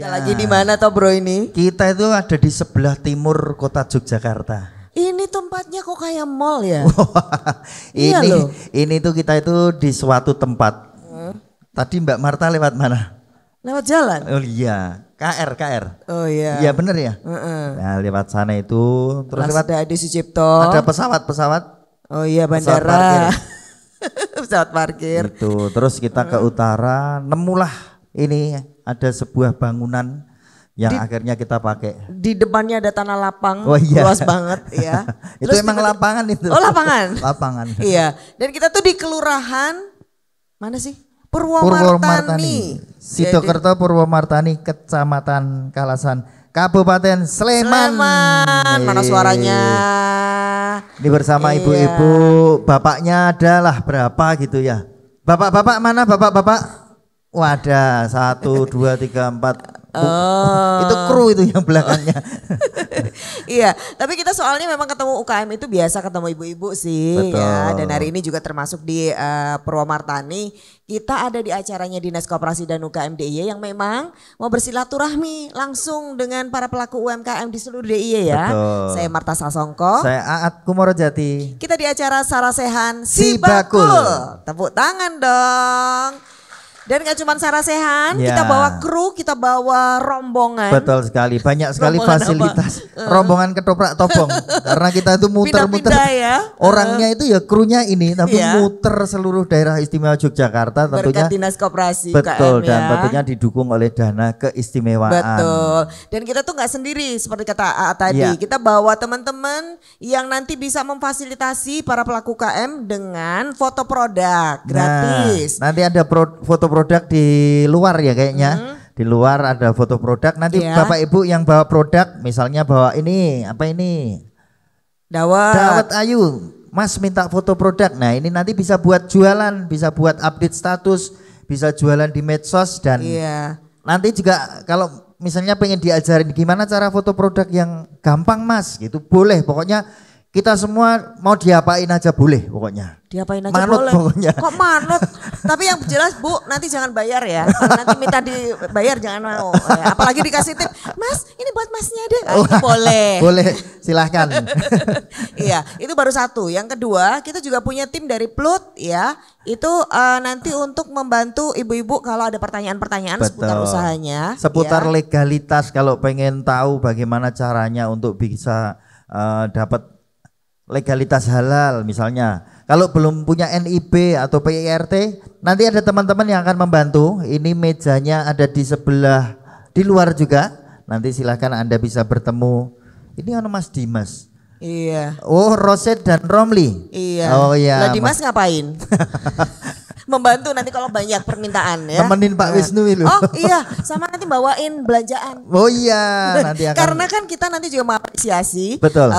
Kita lagi di mana toh bro ini? Kita itu ada di sebelah timur kota Yogyakarta. Ini tempatnya kok kayak mall ya? ini Iya loh. ini tuh kita itu di suatu tempat. Tadi Mbak Marta lewat mana? Lewat jalan? Oh iya, KR. Oh iya. Iya bener ya? Nah lewat sana itu terus lewat ada Adi Sucipto. ada pesawat. Oh iya Pesawat bandara. Pesawat parkir. Itu terus kita ke utara, nemulah ini ada sebuah bangunan yang akhirnya kita pakai. Di depannya ada tanah lapang, Oh iya. luas banget ya. Itu emang lapangan itu. Oh lapangan. Lapangan. Iya. Dan kita tuh di kelurahan mana sih? Purwomartani. Sidokerto Purwomartani, Kecamatan Kalasan, Kabupaten Sleman. Mana suaranya? Ini bersama Iya. ibu-ibu, bapaknya adalah berapa gitu ya? Bapak-bapak mana bapak-bapak? Wadah, 1, 2, 3, 4. Itu kru itu yang belakangnya. Iya, tapi kita soalnya memang ketemu UKM itu biasa ketemu ibu-ibu sih. Betul. Ya. Dan hari ini juga termasuk di Purwomartani. Kita ada di acaranya Dinas Koperasi dan UKM DIY yang memang mau bersilaturahmi langsung dengan para pelaku UMKM di seluruh DIY ya. Betul. Saya Marta Sasongko. Saya Aat Kumorojati. Kita di acara Sarasehan Si Si Bakul. Bakul. Tepuk tangan dong. Dan gak cuma Sarasehan, Ya. kita bawa kru, kita bawa rombongan. Betul sekali, banyak sekali Rombongan fasilitas. Rombongan ketoprak topong. Karena kita itu muter-muter. Pindah-pindah ya. Orangnya itu ya krunya ini, tapi Iya. muter seluruh daerah istimewa Yogyakarta tentunya. Berkat Dinas Koperasi Betul, UKM dan ya. tentunya didukung oleh dana keistimewaan. Betul. Dan kita tuh nggak sendiri seperti kata AA tadi. Iya. Kita bawa teman-teman yang nanti bisa memfasilitasi para pelaku KM dengan foto produk gratis. Nah, nanti ada foto produk di luar ya kayaknya. Di luar ada foto produk. Nanti Iya. Bapak Ibu yang bawa produk, misalnya bawa ini, apa ini? Dawet Ayu. Mas minta foto produk. Nah, ini nanti bisa buat jualan, bisa buat update status, bisa jualan di medsos dan Iya. nanti juga kalau misalnya pengen diajarin gimana cara foto produk yang gampang Mas, gitu boleh. Pokoknya kita semua mau diapain aja boleh pokoknya. Diapain aja Manut boleh. pokoknya. Kok manut? Tapi yang jelas Bu, nanti jangan bayar ya. Kalau nanti minta dibayar jangan mau. Apalagi dikasih tip, Mas ini buat masnya deh. Ah, itu boleh. Boleh, silahkan. Iya, itu baru satu. Yang kedua, kita juga punya tim dari Plut ya. Itu nanti untuk membantu ibu-ibu kalau ada pertanyaan-pertanyaan seputar Betul. usahanya. Seputar ya. legalitas kalau pengen tahu bagaimana caranya untuk bisa dapat legalitas halal misalnya. Kalau belum punya NIB atau PIRT, nanti ada teman-teman yang akan membantu. Ini mejanya ada di sebelah, di luar juga. Nanti silahkan Anda bisa bertemu. Ini Mas Dimas. Iya. Oh, Roset dan Romli. Iya. Oh iya. Lah Dimas ngapain? Membantu nanti kalau banyak permintaan ya. Temenin Pak Wisnu itu. Oh iya, sama nanti bawain belanjaan. Oh iya, nanti akan. Karena kan kita nanti juga mengapresiasi. Betul.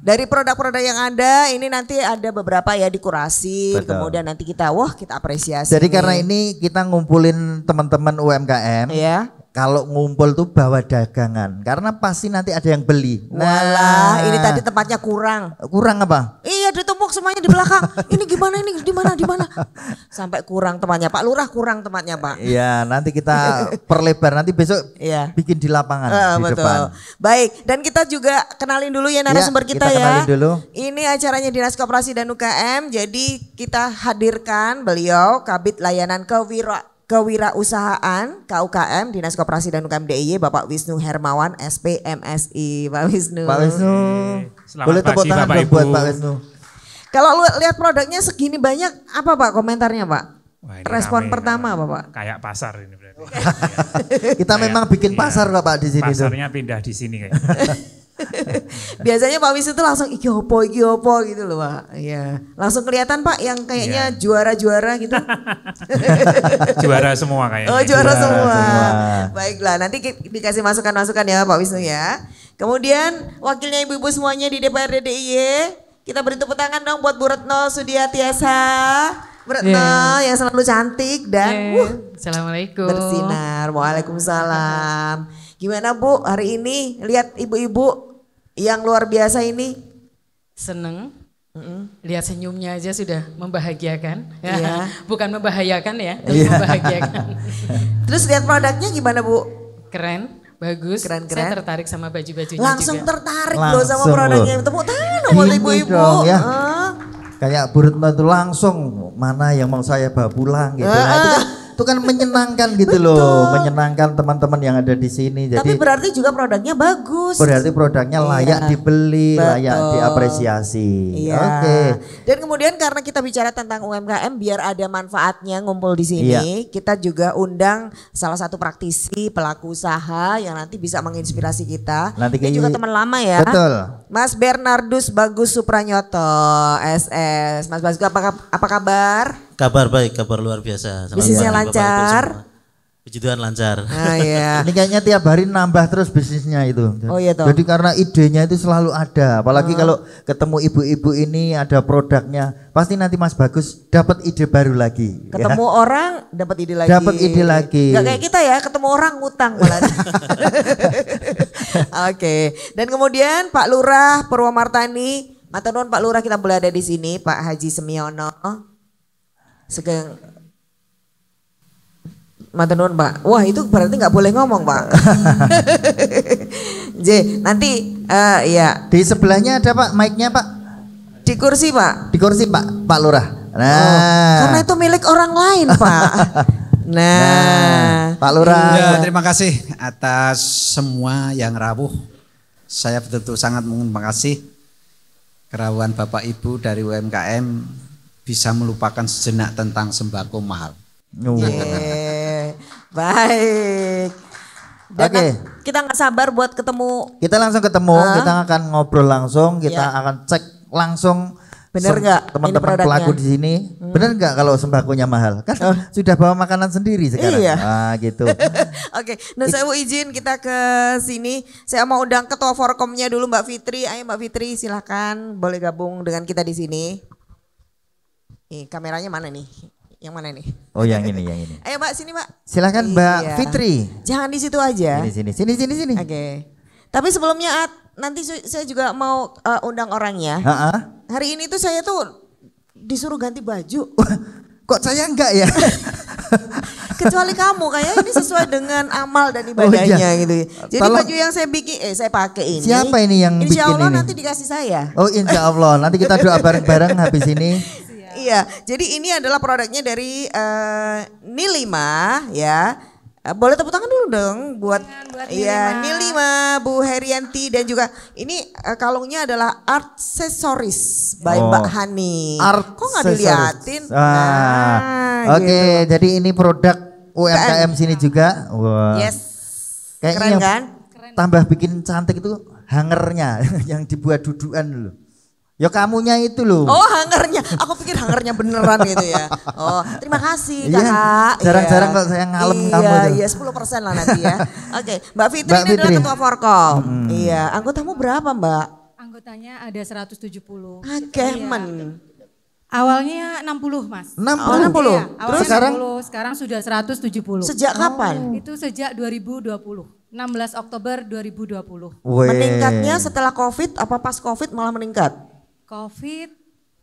Dari produk-produk yang ada, ini nanti ada beberapa ya dikurasi. Betul. Kemudian nanti kita apresiasi. Jadi nih. karena ini kita ngumpulin teman-teman UMKM. ya. Kalau ngumpul tuh bawa dagangan karena pasti nanti ada yang beli. Walah, ini tadi tempatnya kurang. Kurang apa? Iya, ditumpuk semuanya di belakang. Ini gimana ini? Di mana? Sampai kurang tempatnya. Pak Lurah kurang tempatnya, Pak. Iya, nanti kita perlebar nanti besok Iya. bikin di lapangan di Betul. depan. Baik, dan kita juga kenalin dulu ya narasumber Ya, kita, kita ya. kenalin dulu. Ini acaranya Dinas Koperasi dan UKM. Jadi kita hadirkan beliau Kabid Layanan Kewirausahaan KUKM Dinas Koperasi dan UKM DIY Bapak Wisnu Hermawan SPMSI. Pak Wisnu. Pak Wisnu. Selamat Boleh tepuk pagi, tangan Bapak dong Ibu. buat Pak Wisnu. Kalau lu lihat produknya segini banyak, apa Pak komentarnya Pak? Wah, ini Respon rame, pertama rame. apa Pak? Kayak pasar ini berarti. Kita memang bikin pasar Pak di sini tuh. Pasarnya pindah di sini kayak. Biasanya Pak Wisnu tuh langsung iki opo gitu loh Pak. Iya. Langsung kelihatan Pak yang kayaknya Iya. juara-juara gitu. Juara semua kayaknya. Oh juara Juara semua. semua. Baiklah nanti dikasih masukan-masukan ya Pak Wisnu ya. Kemudian wakilnya ibu-ibu semuanya di DPRD DIY. Kita beri tepuk tangan dong buat Bu Retno Sudiatiasa. Bu Retno yang selalu cantik dan Assalamualaikum. bersinar. Waalaikumsalam. Gimana Bu hari ini lihat ibu-ibu yang luar biasa ini? Seneng. Lihat senyumnya aja sudah membahagiakan. Iya. Bukan membahayakan ya, tapi membahagiakan. Terus lihat produknya gimana Bu? Keren, bagus. Keren. Saya tertarik sama baju-bajunya Langsung juga. tertarik loh sama Langsung produknya. loh. Tepuk tangan dong buat Gini ibu-ibu. dong, ya. Ah. Kayak Bu Retno itu langsung mana yang mau saya bawa pulang gitu. Nah, itu kan menyenangkan gitu loh, menyenangkan teman-teman yang ada di sini. Tapi Jadi berarti juga produknya bagus. berarti produknya layak dibeli, layak Betul. diapresiasi. Iya. Oke. Dan kemudian karena kita bicara tentang UMKM biar ada manfaatnya ngumpul di sini, Iya. kita juga undang salah satu praktisi pelaku usaha yang nanti bisa menginspirasi kita. Nanti Dia juga teman lama ya. Betul. Mas Bernardus Bagus Supranyoto, SS. Mas Bagus apa kabar? Kabar baik, kabar luar biasa. Selamat Bisnisnya pagi, Bapak Ibu lancar? semua. Puji Tuhan lancar. Nah, iya. Ini kayaknya tiap hari nambah terus bisnisnya itu. Oh iya toh. Jadi karena idenya itu selalu ada. Apalagi kalau ketemu ibu-ibu ini ada produknya, pasti nanti Mas Bagus dapat ide baru lagi. Ketemu ya. orang dapat ide lagi. Dapat ide lagi. Gak kayak kita ya, ketemu orang ngutang malah. Oke. Dan kemudian Pak Lurah Purwomartani, matur nuwun Pak Lurah, kita boleh ada di sini, Pak Haji Semiono. Sugeng. Matur nuwun Pak. Wah itu berarti nggak boleh ngomong Pak. J, nanti ya Di sebelahnya ada Pak, mic-nya Pak. di kursi Pak. Di kursi Pak Lurah. Nah. Karena itu milik orang lain Pak. Nah, Pak Lurah. Ya, terima kasih atas semua yang rawuh. Saya betul-betul sangat terima kasih kerawuhan Bapak Ibu dari UMKM bisa melupakan sejenak tentang sembako mahal. yeah. Baik. Dan Oke. kita nggak sabar buat ketemu. Kita langsung ketemu, kita akan ngobrol langsung, kita Ya. akan cek langsung. Bener nggak ini teman-teman produknya? pelaku di sini? Bener nggak kalau sembakonya mahal? Kan sudah bawa makanan sendiri sekarang. Iya. Ah, gitu. Oke, nah saya mau izin kita ke sini. Saya mau undang ketua Forkomnya dulu Mbak Fitri. Ayo Mbak Fitri silakan boleh gabung dengan kita di sini. Nih kameranya mana nih? Yang mana nih? Oh yang ini, yang ini. Ayo Mbak sini Mbak. Silakan Mbak Iya. Fitri. Jangan di situ aja. Sini. Oke. Tapi sebelumnya nanti saya juga mau undang orangnya. Ha-ha. Hari ini tuh saya tuh disuruh ganti baju. Kok saya enggak ya? Kecuali kamu kayak ini sesuai dengan amal dan Oh, ibadahnya iya. gitu. Jadi Tolong. baju yang saya bikin saya pakai ini. Siapa ini yang Insya bikin Allah ini? nanti dikasih saya. Oh insya Allah, nanti kita doa bareng-bareng habis ini. Iya, jadi ini adalah produknya dari Nilima ya. Boleh tepuk tangan dulu dong buat iya Nilima, Bu Herianti dan juga ini kalungnya adalah Accessories by Oh, Mbak Hani. Kok nggak Accessories. diliatin? Oke, gitu. jadi ini produk UMKM sini juga. Wah. Yes. Kayaknya Keren yang kan? tambah bikin cantik itu hangernya yang dibuat dudukan dulu. Ya kamunya itu loh. Oh hangernya, aku pikir hangernya beneran gitu ya. Oh terima kasih Iya, kakak. jarang-jarang Iya. kok saya ngalem iya, kamu tuh. Iya 10% lah nanti ya. Oke Mbak Fitri Mbak ini adalah Fitri. ketua Forkom. Iya anggotamu berapa Mbak? Anggotanya ada 170. Kemen. Awalnya 60 Mas. 60. Oh, 60. Iya, awalnya sekarang? 60, sekarang sudah 170. Sejak kapan? Itu sejak 2020. 16 Oktober 2020. Weh. Meningkatnya setelah COVID apa pas COVID malah meningkat? Covid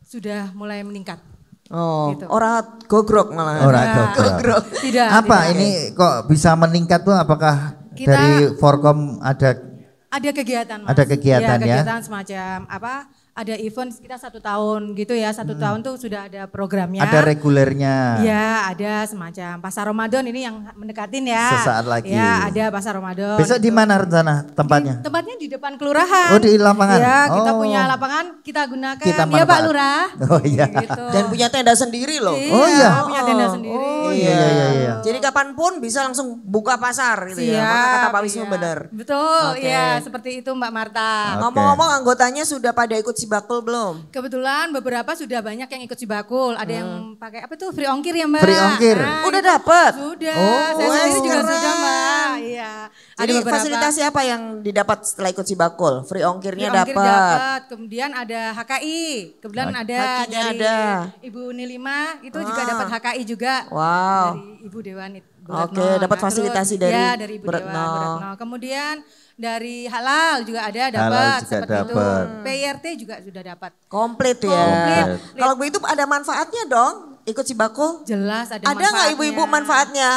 sudah mulai meningkat. Oh, Gitu. orang gogrok malah. Ora Tidak. gogrok. Tidak. Apa tidak. ini kok bisa meningkat tuh? Apakah Kita- dari Forkom ada Ada kegiatan Mas. Ada kegiatan ya? Kegiatan semacam apa? Ada event kita 1 tahun gitu ya. 1 tahun tuh sudah ada programnya. ada regulernya? Ya, ada semacam pasar Ramadan ini yang mendekatin ya. Sesaat lagi. Ya, ada pasar Ramadan. Besok di gitu. mana rencana tempatnya? Tempatnya di depan kelurahan. Oh, di lapangan? Ya, kita Oh. punya lapangan, kita gunakan. Kita Ya Pak manfaat. Lurah. Oh, iya. Gitu. Dan punya tenda sendiri loh. Oh, iya. Punya tenda sendiri. Oh iya. Jadi kapanpun bisa langsung buka pasar gitu ya. Siap, Maka kata Pak Wisnu iya. benar. Betul, Oke. ya seperti itu Mbak Marta. Oke. Ngomong-ngomong anggotanya sudah pada ikut sibakul belum? Kebetulan beberapa sudah banyak yang ikut Sibakul. Ada yang pakai apa tuh free ongkir ya Mbak? Free ongkir. Udah itu dapet? Sudah, Oh, saya sendiri juga keren. sudah Mbak. Iya. Jadi fasilitasi apa yang didapat setelah ikut sibakul? Free ongkirnya Free ongkir dapat. dapat. Kemudian ada HKI. Kemudian ada HKI-nya dari ada. Ibu Nilima itu juga dapat HKI juga. Wow. Dari Ibu Dewan Bu Oke, Retno. dapat Nah, fasilitasi terus, dari ya, dari Ibu Bu Dewan Retno. Bu Retno. Kemudian dari halal juga ada Halal dapat juga seperti dapat. itu. PRT juga sudah dapat. Komplit ya. Komplit. Kalau begitu ada manfaatnya dong ikut sibakul? Jelas ada Ada nggak manfaatnya. ibu-ibu manfaatnya?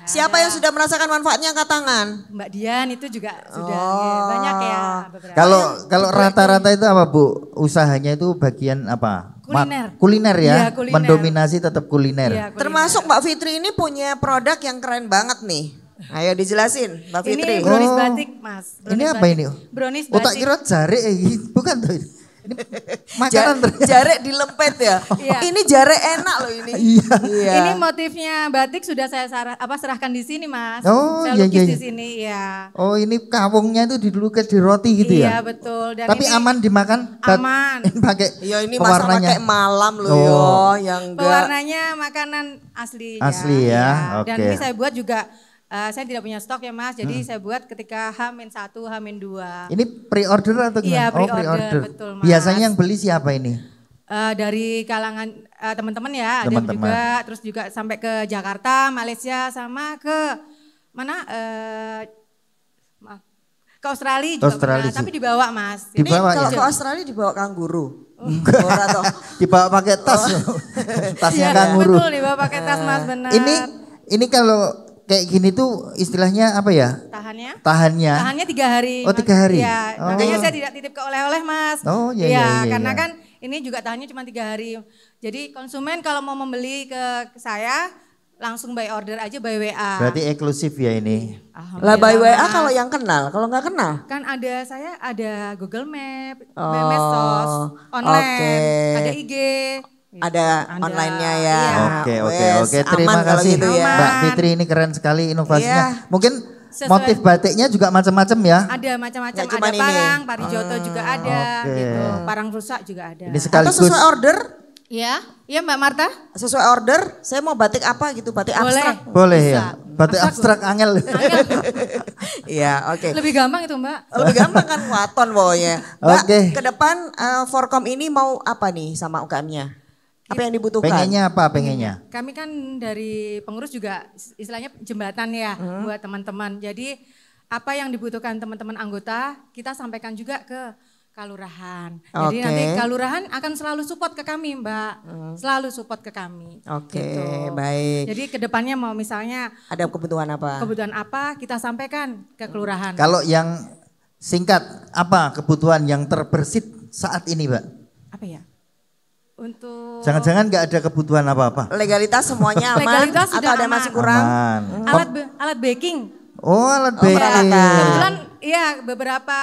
Siapa yang sudah merasakan manfaatnya angkat tangan? Mbak Dian itu juga sudah ya, banyak ya beberapa. Kalau rata-rata itu apa Bu? Usahanya itu bagian apa? Kuliner. Kuliner ya? Iya, kuliner. Mendominasi tetap kuliner. Iya, kuliner. Termasuk Mbak Fitri ini punya produk yang keren banget nih. Ayo dijelasin Mbak Fitri. Ini brownies batik Mas. Ini apa batik. ini? Brownies Oh tak batik. kira jare bukan tuh. Ini makanan Jare dilempet ya. Iya. Ini jare enak loh ini. Iya. Ini motifnya batik sudah saya serahkan di sini Mas. Oh, saya iya, lukis iya, di iya. sini ya. Oh ini kawungnya itu dilukis di roti gitu Iya ya? betul. Dan Tapi ini aman dimakan? Aman. Pakai Ya ini masa pewarnanya? pakai malam loh Oh. yo, yang enggak. Pewarnanya makanan asli. Asli ya, Dan oke. ini saya buat juga, saya tidak punya stok ya Mas, jadi saya buat ketika H-1, H-2. Ini pre-order atau gimana? Iya, Oh pre-order, betul, Mas. Biasanya yang beli siapa ini? Dari kalangan teman-teman ya, ada Teman-teman. juga, terus juga sampai ke Jakarta, Malaysia, sama ke mana? Maaf, ke Australia juga Australia pernah, tapi dibawa Mas. Ini Dibawa kalau ya? ke Australia dibawa kanguru. Ora toh. Dibawa pakai tas, tasnya Iya, kanguru. betul dibawa pakai tas Mas, benar. Ini kalau kayak gini tuh istilahnya apa ya? Tahannya? Tahannya. Tahannya 3 hari. Oh, 3 hari? Iya, Oh. makanya saya tidak titip ke oleh-oleh Mas. Oh, iya, iya, iya, karena iya. kan ini juga tahannya cuma 3 hari. Jadi konsumen kalau mau membeli ke saya langsung by order aja by WA. Berarti eksklusif ya ini. Lah by WA Mas. kalau yang kenal, kalau nggak kenal. Kan saya ada Google Map, Oh, Medsos, online, oke. ada IG. Ada online-nya ya. Iya. Oke. Wes, Terima aman kalau kasih gitu ya. Mbak Fitri, ini keren sekali inovasinya. Iya. Mungkin Sesuai- motif batiknya juga macam-macam ya. Ada macam-macam, Nggak ada cuman ini. parang, parijoto juga ada Oke. gitu. Parang rusak juga ada. Ini Atau sekaligus sesuai order, Iya, iya Mbak Marta. sesuai order, saya mau batik apa gitu, batik Boleh. abstrak. boleh Bisa. ya. Batik abstrak angel. Iya, oke. Lebih gampang itu Mbak. Lebih gampang kan waton pokoknya. Mbak, Oke. ke depan Forkom ini mau apa nih sama UKM-nya? Apa yang dibutuhkan? Pengennya apa pengennya? Kami kan dari pengurus juga istilahnya jembatan ya buat teman-teman. Jadi apa yang dibutuhkan teman-teman anggota kita sampaikan juga ke Kalurahan. Jadi Oke. nanti Kalurahan akan selalu support ke kami Mbak. Selalu support ke kami. Oke, Gitu. baik. Jadi kedepannya mau misalnya Ada kebutuhan apa? kebutuhan apa kita sampaikan ke Kelurahan. Kalau yang singkat apa kebutuhan yang terbersit saat ini, Mbak? Apa ya? Untuk Jangan-jangan nggak ada kebutuhan apa-apa? Legalitas semuanya aman Legalitas atau sudah ada aman. masih kurang? Aman. alat baking. Oh, alat Oh, peralatan. baking. Kebetulan iya beberapa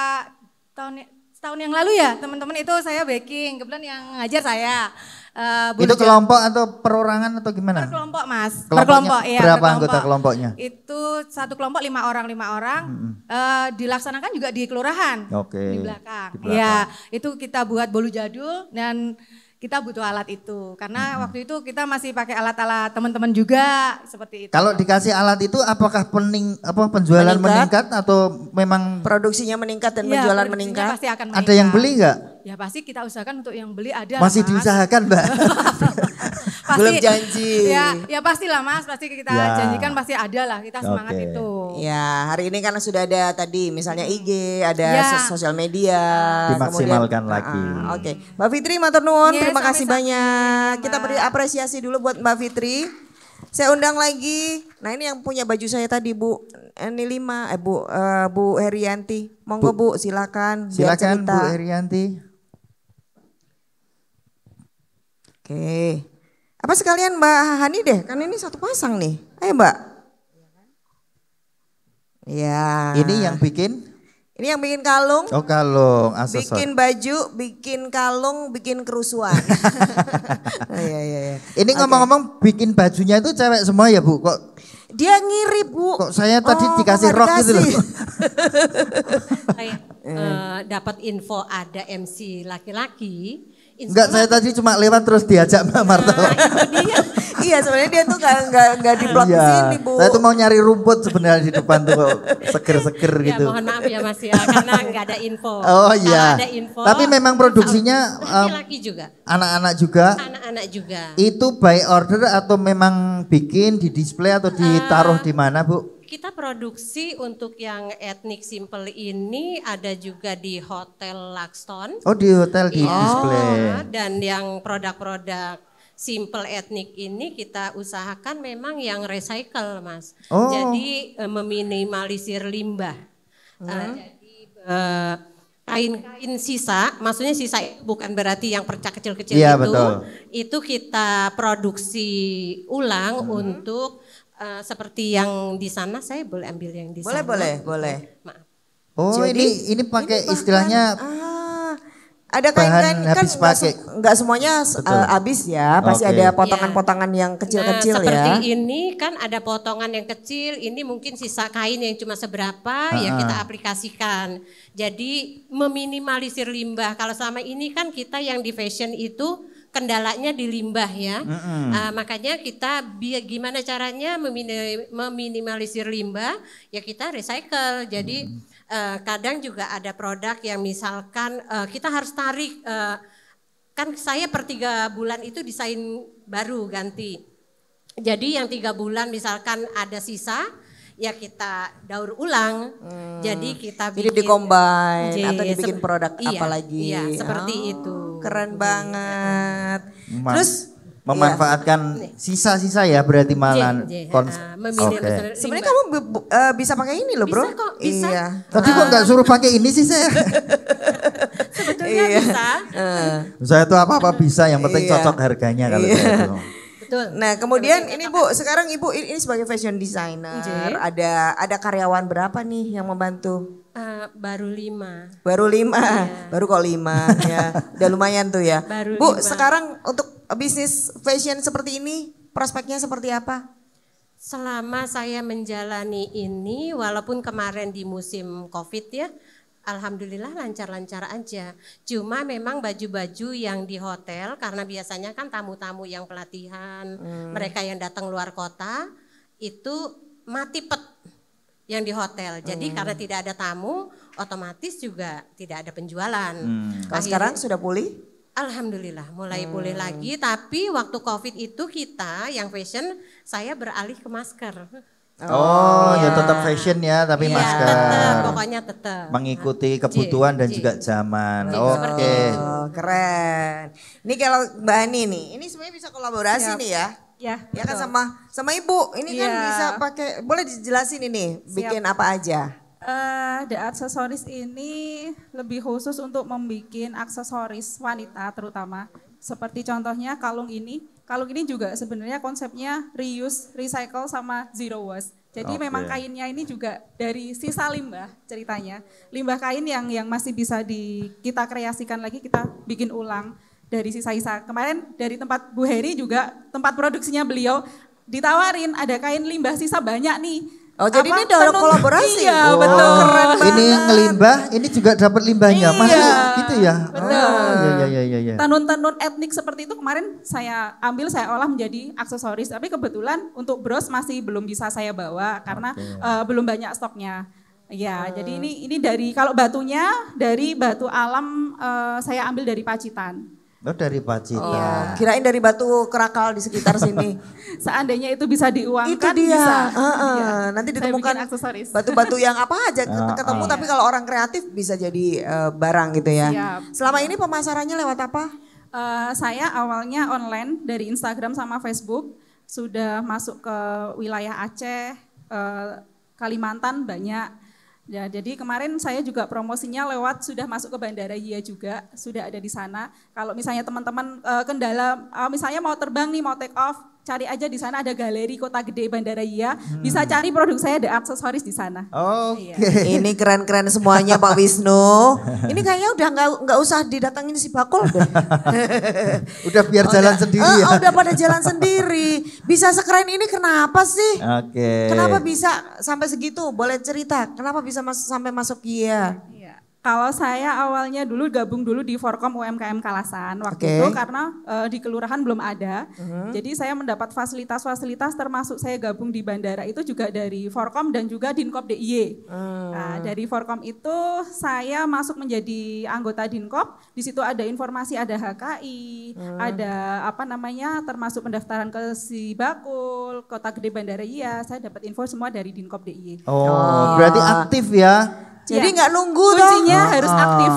setahun yang lalu ya teman-teman itu saya baking. Kebetulan yang ngajar saya. Itu kelompok atau perorangan atau gimana? Per kelompok Mas. Per Kelompoknya kelompok iya. berapa per kelompok. anggota kelompoknya? Itu satu kelompok 5 orang. Dilaksanakan juga di kelurahan. Oke. Di belakang. Di belakang. Ya itu kita buat bolu jadul dan kita butuh alat itu. Karena waktu itu kita masih pakai alat-alat teman-teman juga seperti itu. Kalau dikasih alat itu apakah penjualan meningkat atau memang Produksinya meningkat dan Iya, penjualan produksinya meningkat? Pasti akan ada yang beli nggak? Ya pasti kita usahakan untuk yang beli ada Masih lah, Mas. diusahakan, Mbak. Pasti, Belum janji. Ya pastilah Mas, pasti kita Ya. janjikan pasti ada lah, kita semangat Oke. itu. Ya, hari ini kan sudah ada tadi misalnya IG, ada Ya. sosial media. Dimaksimalkan kemudian- lagi. Oke, Mbak Fitri matur nuwun, Iya, terima kasih sama-sama, banyak. Kita Mbak. beri apresiasi dulu buat Mbak Fitri. Saya undang lagi. Nah ini yang punya baju saya tadi Bu Nilima, Bu Herianti. Monggo Bu, silakan. biar Silakan cerita. Bu Herianti. Oke. Apa sekalian Mbak Hani deh, kan ini satu pasang nih. Ayo Mbak. Ya. Ini yang bikin? Ini yang bikin kalung. Oh, kalung, aksesoris. Bikin baju, bikin kalung, bikin kerusuhan. Iya. Ini ngomong-ngomong bikin bajunya itu cewek semua ya, Bu? Kok Dia ngiri Bu. kok saya tadi Oh, dikasih kok rok nggak gitu loh. dikasih? Saya dapat info ada MC laki-laki. Enggak, saya tadi cuma lewat terus diajak Mbak Marta. Iya sebenarnya dia tuh nggak di blok Iya, sini Bu. saya tuh mau nyari rumput sebenarnya di depan tuh kok seger-seger Ya gitu. mohon maaf ya Mas ya karena nggak ada info. Oh Kalau iya. ada info. Tapi memang produksinya laki-laki juga, anak-anak juga. anak-anak juga. Itu by order atau memang bikin di display atau ditaruh di mana, Bu? Kita produksi untuk yang etnik simple ini ada juga di Hotel Luxton. Oh, di hotel di Iya. display. Dan yang produk-produk simple etnik ini kita usahakan memang yang recycle, Mas. Oh. Jadi meminimalisir limbah. Jadi kain-kain sisa, maksudnya sisa bukan berarti yang perca kecil-kecil Iya, itu. betul. Itu kita produksi ulang untuk seperti yang di sana. Saya boleh ambil yang di sana. Boleh. Maaf. Oh, Jadi, ini pakai bahkan, istilahnya ada bahan kain-kain kan habis pakai. nggak semuanya habis ya, pasti Oke. ada potongan-potongan yang kecil-kecil Nah, seperti ya. ini kan ada potongan yang kecil, ini mungkin sisa kain yang cuma seberapa ya kita aplikasikan. Jadi meminimalisir limbah. Kalau selama ini kan kita yang di fashion itu kendalanya di limbah ya. Makanya kita gimana caranya meminimalisir limbah, ya kita recycle. Jadi kadang juga ada produk yang misalkan kita harus tarik, kan saya per 3 bulan itu desain baru ganti. Jadi yang 3 bulan misalkan ada sisa, ya kita daur ulang. Jadi kita bikin. Jadi di-combine J, atau dibikin produk iya, apa lagi. Iya, seperti itu. Keren banget. Terus memanfaatkan sisa-sisa ya berarti malah meminimalisir sebenarnya limbah. kamu bisa pakai ini loh, Bro. Bisa kok, bisa. Iya. Tadi kok nggak suruh pakai ini sih saya? Sebetulnya bisa. Saya tuh apa-apa bisa, yang penting Iya. cocok harganya kalau saya tuh. Betul. Nah, kemudian ini Bu, sekarang Ibu ini sebagai fashion designer, ada karyawan berapa nih yang membantu? Baru 5. Baru 5, baru kok 5 ya. Udah lumayan tuh ya. Baru Bu, 5. sekarang untuk bisnis fashion seperti ini, prospeknya seperti apa? Selama saya menjalani ini, walaupun kemarin di musim COVID ya, alhamdulillah lancar-lancar aja. Cuma memang baju-baju yang di hotel, karena biasanya kan tamu-tamu yang pelatihan, mereka yang datang luar kota, itu mati pet yang di hotel. Jadi karena tidak ada tamu, otomatis juga tidak ada penjualan. Kalau sekarang sudah pulih? Alhamdulillah mulai pulih lagi, tapi waktu COVID itu kita yang fashion, saya beralih ke masker. Oh, ya tetap fashion ya, tapi Iya, masker. tetap, pokoknya tetap. Mengikuti kebutuhan dan juga zaman. Oke. Oh, keren. Ini kalau Mbak Ani nih, ini sebenarnya bisa kolaborasi nih ya. Ya kan sama Ibu. Ini kan bisa pakai, boleh dijelasin ini bikin apa aja? The aksesoris ini lebih khusus untuk membuat aksesoris wanita terutama. Seperti contohnya kalung ini. Kalung ini juga sebenarnya konsepnya reuse, recycle sama zero waste. Jadi memang kainnya ini juga dari sisa limbah ceritanya. Limbah kain yang masih bisa kita kreasikan lagi, kita bikin ulang dari sisa-sisa. Kemarin dari tempat Bu Heri juga, tempat produksinya beliau, ditawarin ada kain limbah sisa banyak nih. Oh, jadi ini udah kolaborasi? Iya, Oh, betul. Keren banget. ini ngelimbah, ini juga dapat limbahnya, Mas. Gitu ya. Betul. Oh, iya. Tenun-tenun etnik seperti itu kemarin saya ambil, saya olah menjadi aksesoris. Tapi kebetulan untuk bros masih belum bisa saya bawa karena belum banyak stoknya. Ya, jadi ini dari, kalau batunya dari batu alam, saya ambil dari Pacitan. Oh, dari Pacitan. Kirain dari batu kerakal di sekitar sini. Seandainya itu bisa diuangkan, Itu dia. bisa. Nanti Saya ditemukan bikin aksesoris. batu-batu yang apa aja ketemu, tapi kalau orang kreatif bisa jadi barang gitu ya. Siap. Selama ini pemasarannya lewat apa? Saya awalnya online dari Instagram sama Facebook, sudah masuk ke wilayah Aceh, Kalimantan banyak. Ya, jadi kemarin saya juga promosinya lewat, sudah masuk ke Bandara Hia juga, sudah ada di sana. Kalau misalnya teman-teman kendala, misalnya mau terbang nih, mau take off, cari aja di sana ada galeri Kota Gede Bandara Hia, bisa cari produk saya, ada aksesoris di sana. Oke. Ini keren-keren semuanya Pak Wisnu. Ini kayaknya udah nggak usah didatangin si Bakul deh. Udah biar jalan sendiri ya. Udah pada jalan sendiri. Bisa sekeren ini kenapa sih? Oke. Kenapa bisa sampai segitu? Boleh cerita, kenapa bisa sampai masuk Hia? Iya. Kalau saya awalnya dulu gabung dulu di Forkom UMKM Kalasan waktu itu karena di kelurahan belum ada. Jadi saya mendapat fasilitas-fasilitas termasuk saya gabung di bandara itu juga dari Forkom dan juga Dinkop DIY. Nah, dari Forkom itu saya masuk menjadi anggota Dinkop. Di situ ada informasi, ada HKI, ada apa namanya termasuk pendaftaran ke Sibakul, Kota Gede Bandara Iya. Saya dapat info semua dari Dinkop DIY. Oh, berarti aktif ya. Jadi nggak nunggu Kuncinya harus aktif.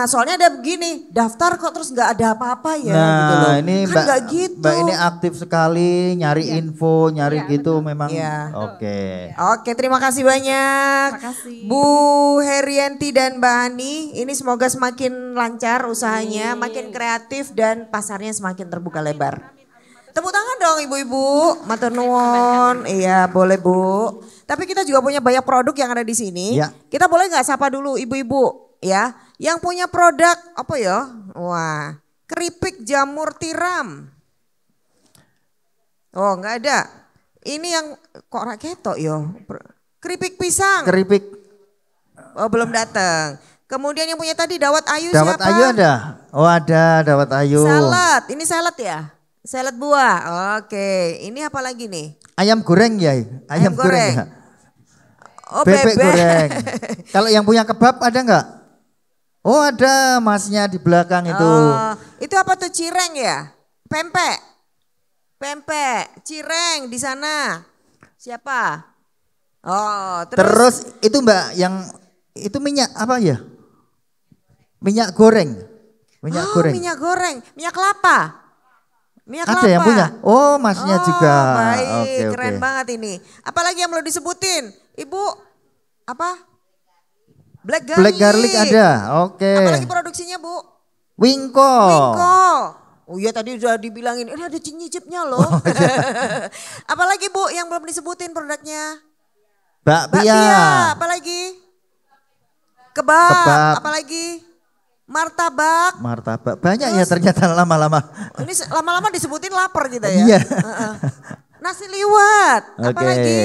Soalnya ada begini, daftar kok terus nggak ada apa-apa ya Nah, gitu loh. ini Kan Mbak, nggak gitu. Mbak ini aktif sekali nyari info, nyari gitu memang. Iya. Oke. Oke, terima kasih banyak. Terima kasih. Bu Herianti dan Mbak Ani, ini semoga semakin lancar usahanya, makin kreatif dan pasarnya semakin terbuka lebar. Tepuk tangan dong ibu-ibu, matur nuwun. Iya, boleh Bu. Tapi kita juga punya banyak produk yang ada di sini. Ya. Kita boleh nggak sapa dulu ibu-ibu ya, yang punya produk apa ya? Wah, keripik jamur tiram. Oh, nggak ada. Ini yang kok raketo yo. Keripik pisang. Keripik Oh, belum datang. Kemudian yang punya tadi dawat ayu dawat siapa? ayu ada. Oh, ada dawat ayu. Salad. Ini salad ya? Salad buah. Oke. Ini apa lagi nih? Ayam goreng ya. Ayam goreng. Ya. Oh, Bebek goreng. Kalau yang punya kebab ada nggak? Oh, ada masnya di belakang itu. Oh, itu apa tuh, cireng ya? Pempek. Pempek, cireng di sana. Siapa? Oh, Terus itu Mbak yang itu minyak apa ya? Minyak goreng. Minyak goreng. Minyak goreng, minyak kelapa. Minyak Ada kelapa. yang punya? Oh, masnya juga. Baik, Oke, keren oke. banget ini. Apalagi yang belum disebutin? Ibu, apa? Black garlic. Black garlic ada. Oke. Apalagi produksinya, Bu? Wingko. Wingko. Oh iya, tadi udah dibilangin, ini ada nyicipnya loh. Apalagi Bu yang belum disebutin produknya? Bakpia. Apalagi? Kebab. Apalagi? Martabak. Martabak. Banyak ya ternyata lama-lama. Ini lama-lama disebutin lapar kita ya. Iya. Nasi liwet. Oke. Apalagi?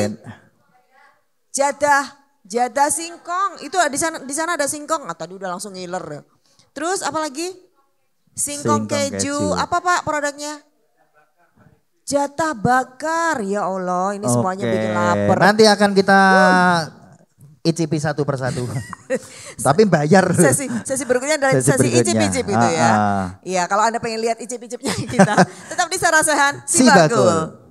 Jadah singkong. Itu di sana ada singkong. Tadi udah langsung ngiler ya. Terus apalagi? Singkong keju. Apa Pak produknya? Jatah bakar. Ya Allah, ini semuanya bikin lapar. Nanti akan kita icipi satu persatu. Tapi bayar. Sesi berikutnya adalah sesi icip-icip itu ya. Iya, kalau Anda pengen lihat icip-icipnya kita, tetap di Sarasehan Sibagul.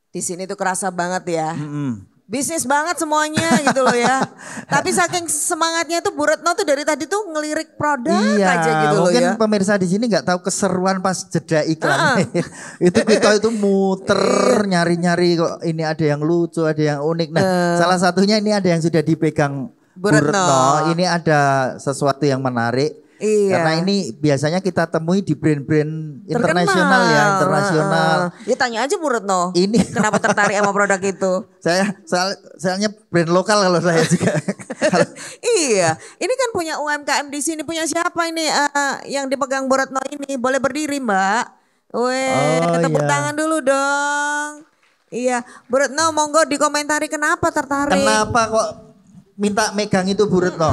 Di sini tuh kerasa banget ya. Bisnis banget semuanya gitu loh ya. Tapi saking semangatnya tuh Bu Retno tuh dari tadi tuh ngelirik produk aja gitu loh mungkin ya. pemirsa di sini nggak tahu keseruan pas jeda iklan. Itu kita itu muter nyari-nyari kok ini ada yang lucu, ada yang unik. Nah, salah satunya ini ada yang sudah dipegang Bu Retno. Ini ada sesuatu yang menarik. Iya. Karena ini biasanya kita temui di brand-brand internasional ya, internasional. Ya tanya aja Bu Retno. Ini kenapa tertarik sama produk itu? Soalnya brand lokal kalau saya juga. Iya, ini kan punya UMKM di sini, punya siapa ini yang dipegang Bu Retno ini? Boleh berdiri Mbak? Tepuk tangan dulu dong. Iya, Bu Retno monggo dikomentari kenapa tertarik. Kenapa kok minta megang itu Bu Retno?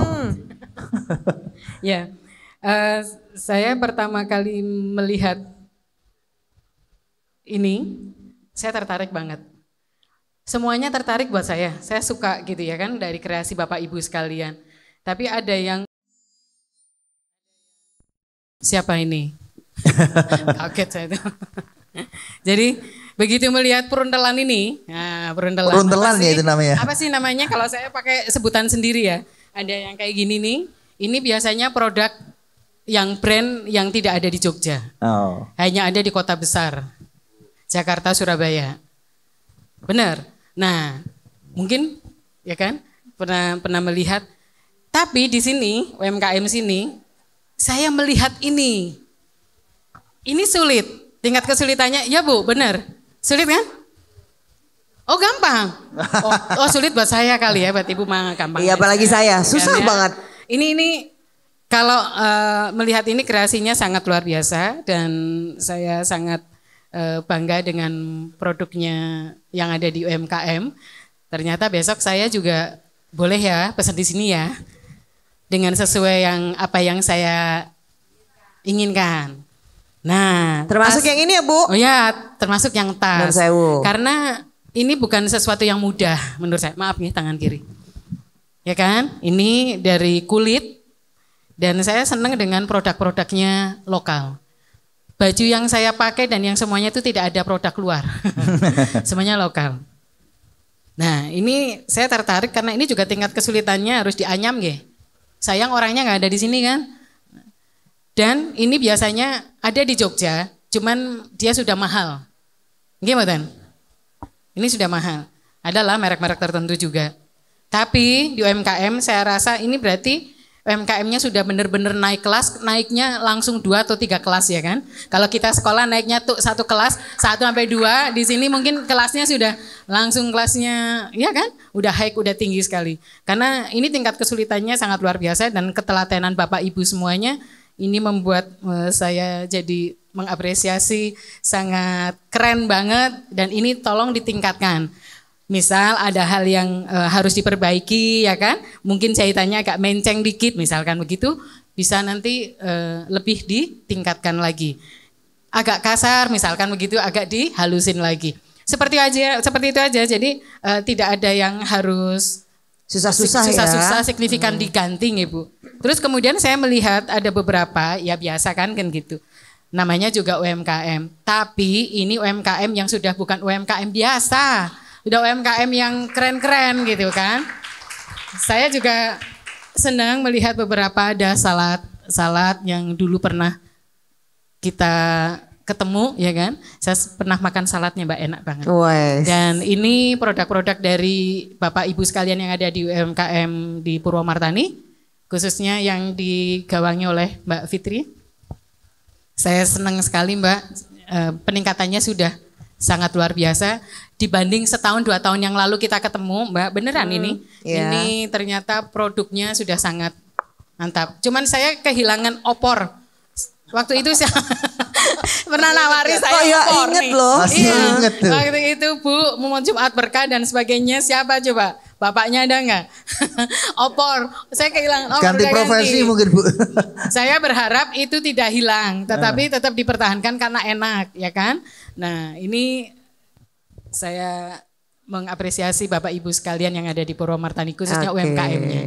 Ya, Saya pertama kali melihat ini, saya tertarik banget. Semuanya tertarik buat saya suka gitu ya kan dari kreasi Bapak Ibu sekalian. Tapi ada yang, siapa ini? Kaget saya itu. Jadi begitu melihat peruntelan ini, nah Peruntelan ya itu namanya. Apa sih namanya kalau saya pakai sebutan sendiri ya. Ada yang kayak gini nih, ini biasanya produk yang brand yang tidak ada di Jogja. Oh. Hanya ada di kota besar, Jakarta, Surabaya. Benar. Nah, mungkin ya kan pernah melihat. Tapi di sini UMKM sini saya melihat ini. Ini sulit. Tingkat kesulitannya ya Bu, benar. Sulit kan? Oh gampang. Oh sulit buat saya kali ya, buat Ibu mah gampang. Iya apalagi saya, susah banget. Ini kalau melihat ini kreasinya sangat luar biasa dan saya sangat bangga dengan produknya yang ada di UMKM. Ternyata besok saya juga boleh ya pesan di sini ya. Dengan sesuai apa yang saya inginkan. Nah, termasuk yang ini ya Bu? Oh ya, termasuk yang tas. Karena ini bukan sesuatu yang mudah menurut saya. Maaf nih tangan kiri. Ya kan? Ini dari kulit dan saya senang dengan produk-produknya lokal. Baju yang saya pakai dan yang semuanya itu tidak ada produk luar. Semuanya lokal. Nah ini saya tertarik karena ini juga tingkat kesulitannya harus dianyam ya. Sayang orangnya nggak ada di sini kan. Dan ini biasanya ada di Jogja, cuman dia sudah mahal. Gimana? Ini sudah mahal. Adalah merek-merek tertentu juga. Tapi di UMKM saya rasa ini berarti UMKM-nya sudah benar-benar naik kelas, naiknya langsung 2 atau 3 kelas ya kan. Kalau kita sekolah naiknya tuh 1 kelas, 1 sampai 2, di sini mungkin kelasnya sudah langsung kelasnya, ya kan? Udah high, udah tinggi sekali. Karena ini tingkat kesulitannya sangat luar biasa dan ketelatenan Bapak Ibu semuanya, ini membuat saya jadi mengapresiasi sangat keren banget dan ini tolong ditingkatkan. Misal ada hal yang harus diperbaiki ya kan, mungkin jahitannya agak menceng dikit misalkan begitu, bisa nanti lebih ditingkatkan lagi. Agak kasar misalkan begitu, agak dihalusin lagi. Seperti itu aja, jadi tidak ada yang harus susah-susah signifikan diganti Ibu. Terus kemudian saya melihat ada beberapa, ya biasa kan gitu. Namanya juga UMKM, tapi ini UMKM yang sudah bukan UMKM biasa. Udah UMKM yang keren-keren gitu kan. Saya juga senang melihat beberapa ada salad yang dulu pernah kita ketemu ya kan. Saya pernah makan saladnya Mbak, enak banget. Dan ini produk-produk dari Bapak Ibu sekalian yang ada di UMKM di Purwomartani, khususnya yang digawangi oleh Mbak Fitri. Saya senang sekali Mbak, peningkatannya sudah sangat luar biasa. Dibanding setahun 2 tahun yang lalu kita ketemu Mbak, beneran ini. Yeah. Ini ternyata produknya sudah sangat mantap. Cuman saya kehilangan opor. Waktu itu saya pernah nawari saya opor inget nih. Loh. Masih inget tuh. Waktu itu Bu, mau Jumat berkah dan sebagainya, siapa coba? Bapaknya ada nggak? Opor. Saya kehilangan opor. Ganti profesi mungkin Bu. Saya berharap itu tidak hilang, tetapi tetap dipertahankan karena enak, ya kan? Nah ini saya mengapresiasi Bapak Ibu sekalian yang ada di Purwomartani, khususnya UMKM-nya.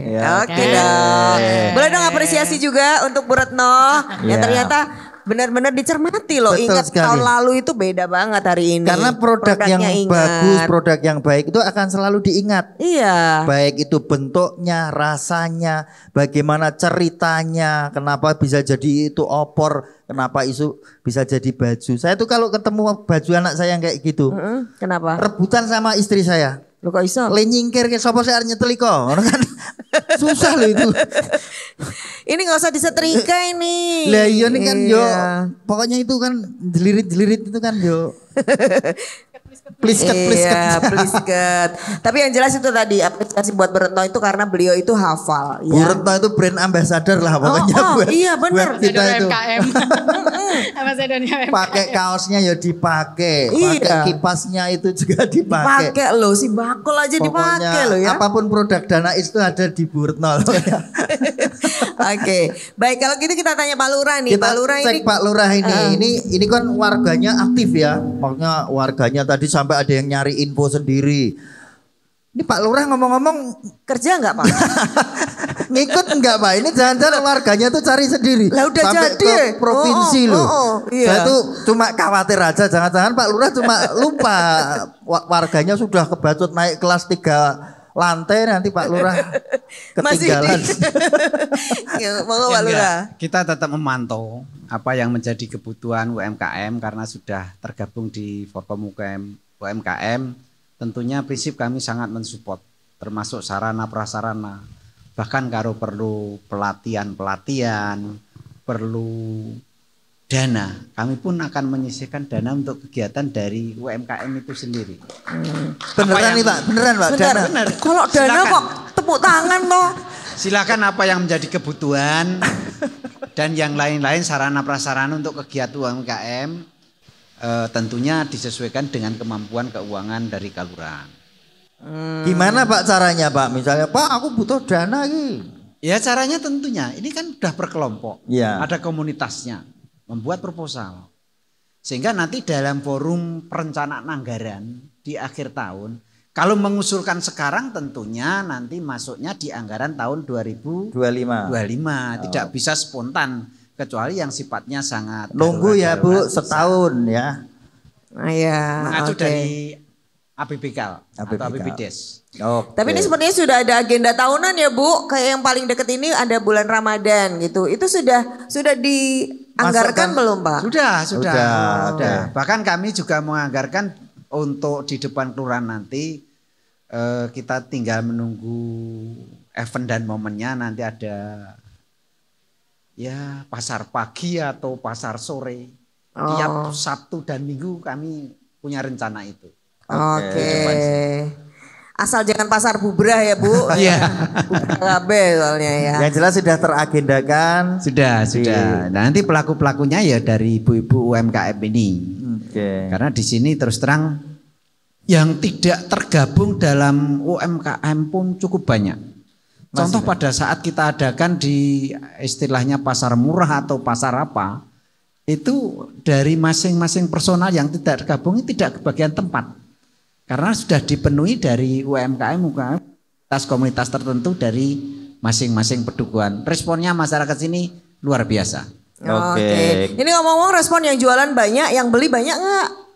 Oke dong. Boleh dong apresiasi juga untuk Bu Retno yang ternyata benar-benar dicermati loh. Betul Ingat sekali. tahun lalu itu beda banget hari ini. Karena produk yang bagus, produk yang baik itu akan selalu diingat. Iya. Baik itu bentuknya, rasanya, bagaimana ceritanya, kenapa bisa jadi itu opor, kenapa itu bisa jadi baju. Saya tuh kalau ketemu baju anak saya yang kayak gitu, kenapa? rebutan sama istri saya. Lo kok iso? Le nyingkir ke sapa saya nyetel iko. Kan susah loh itu. Ini nggak usah disetrika ini. Lah iya nih kan yo. Pokoknya itu kan jelirit-jelirit itu kan yo. Please cut. Tapi yang jelas itu tadi apresiasi buat Bu Retno itu karena beliau itu hafal. Bu Retno itu brand ambassador lah pokoknya buat, iya benar. buat kita itu. Ambasadornya UMKM. Pakai kaosnya ya dipakai, pakai kipasnya itu juga dipakai. Dipakai loh, si bakul aja dipakai loh ya. Apapun produk Danais itu ada di Bu Retno loh ya. Oke, baik kalau gitu kita tanya Pak Lurah nih. Kita Pak Lurah cek ini, Pak Lurah ini kan warganya aktif ya. Maksudnya warganya tadi sampai ada yang nyari info sendiri. Ini Pak Lurah ngomong-ngomong kerja nggak Pak? ngikut enggak Pak? Ini jangan-jangan warganya tuh cari sendiri. Lah udah sampai jadi. ke provinsi loh. Iya. Saya tuh cuma khawatir aja jangan-jangan Pak Lurah cuma lupa warganya sudah kebacut naik kelas 3 lantai nanti Pak Lurah ketinggalan. Ya, mau Pak Lurah. Kita tetap memantau apa yang menjadi kebutuhan UMKM karena sudah tergabung di Forkom UMKM. Tentunya prinsip kami sangat mensupport termasuk sarana prasarana. Bahkan kalau perlu pelatihan, perlu dana, kami pun akan menyisihkan dana untuk kegiatan dari UMKM itu sendiri. Beneran nih Pak, beneran Pak. Dana. Bener. Kalau dana kok tepuk tangan loh. Silakan apa yang menjadi kebutuhan dan yang lain-lain sarana prasarana untuk kegiatan UMKM tentunya disesuaikan dengan kemampuan keuangan dari kelurahan. Gimana Pak caranya Pak? Misalnya Pak aku butuh dana nih. Ya caranya tentunya ini kan udah berkelompok, ya. Ada komunitasnya, membuat proposal. Sehingga nanti dalam forum perencanaan anggaran di akhir tahun, kalau mengusulkan sekarang tentunya nanti masuknya di anggaran tahun 2025. Tidak bisa spontan. Kecuali yang sifatnya sangat nunggu ya Bu setahun ya. Iya. Mengacu dari APBK atau APBDes. Tapi ini sepertinya sudah ada agenda tahunan ya Bu. Kayak yang paling deket ini ada bulan Ramadan gitu. Itu sudah dianggarkan belum Pak? Sudah. Bahkan kami juga menganggarkan untuk di depan kelurahan nanti kita tinggal menunggu event dan momennya nanti ada ya pasar pagi atau pasar sore. Tiap Sabtu dan Minggu kami punya rencana itu. Oke. Asal jangan pasar bubrah ya Bu. Iya. Ngabe soalnya ya. Yang jelas sudah teragendakan. Sudah. Nanti pelaku-pelakunya ya dari ibu-ibu UMKM ini. Karena di sini terus terang yang tidak tergabung dalam UMKM pun cukup banyak. Contoh pada saat kita adakan di istilahnya pasar murah atau pasar apa, itu dari masing-masing personal yang tidak tergabung tidak kebagian tempat. Karena sudah dipenuhi dari UMKM komunitas tertentu dari masing-masing pedukuhan. Responnya masyarakat sini luar biasa. Oke. Ini ngomong-ngomong respon yang jualan banyak, yang beli banyak nggak?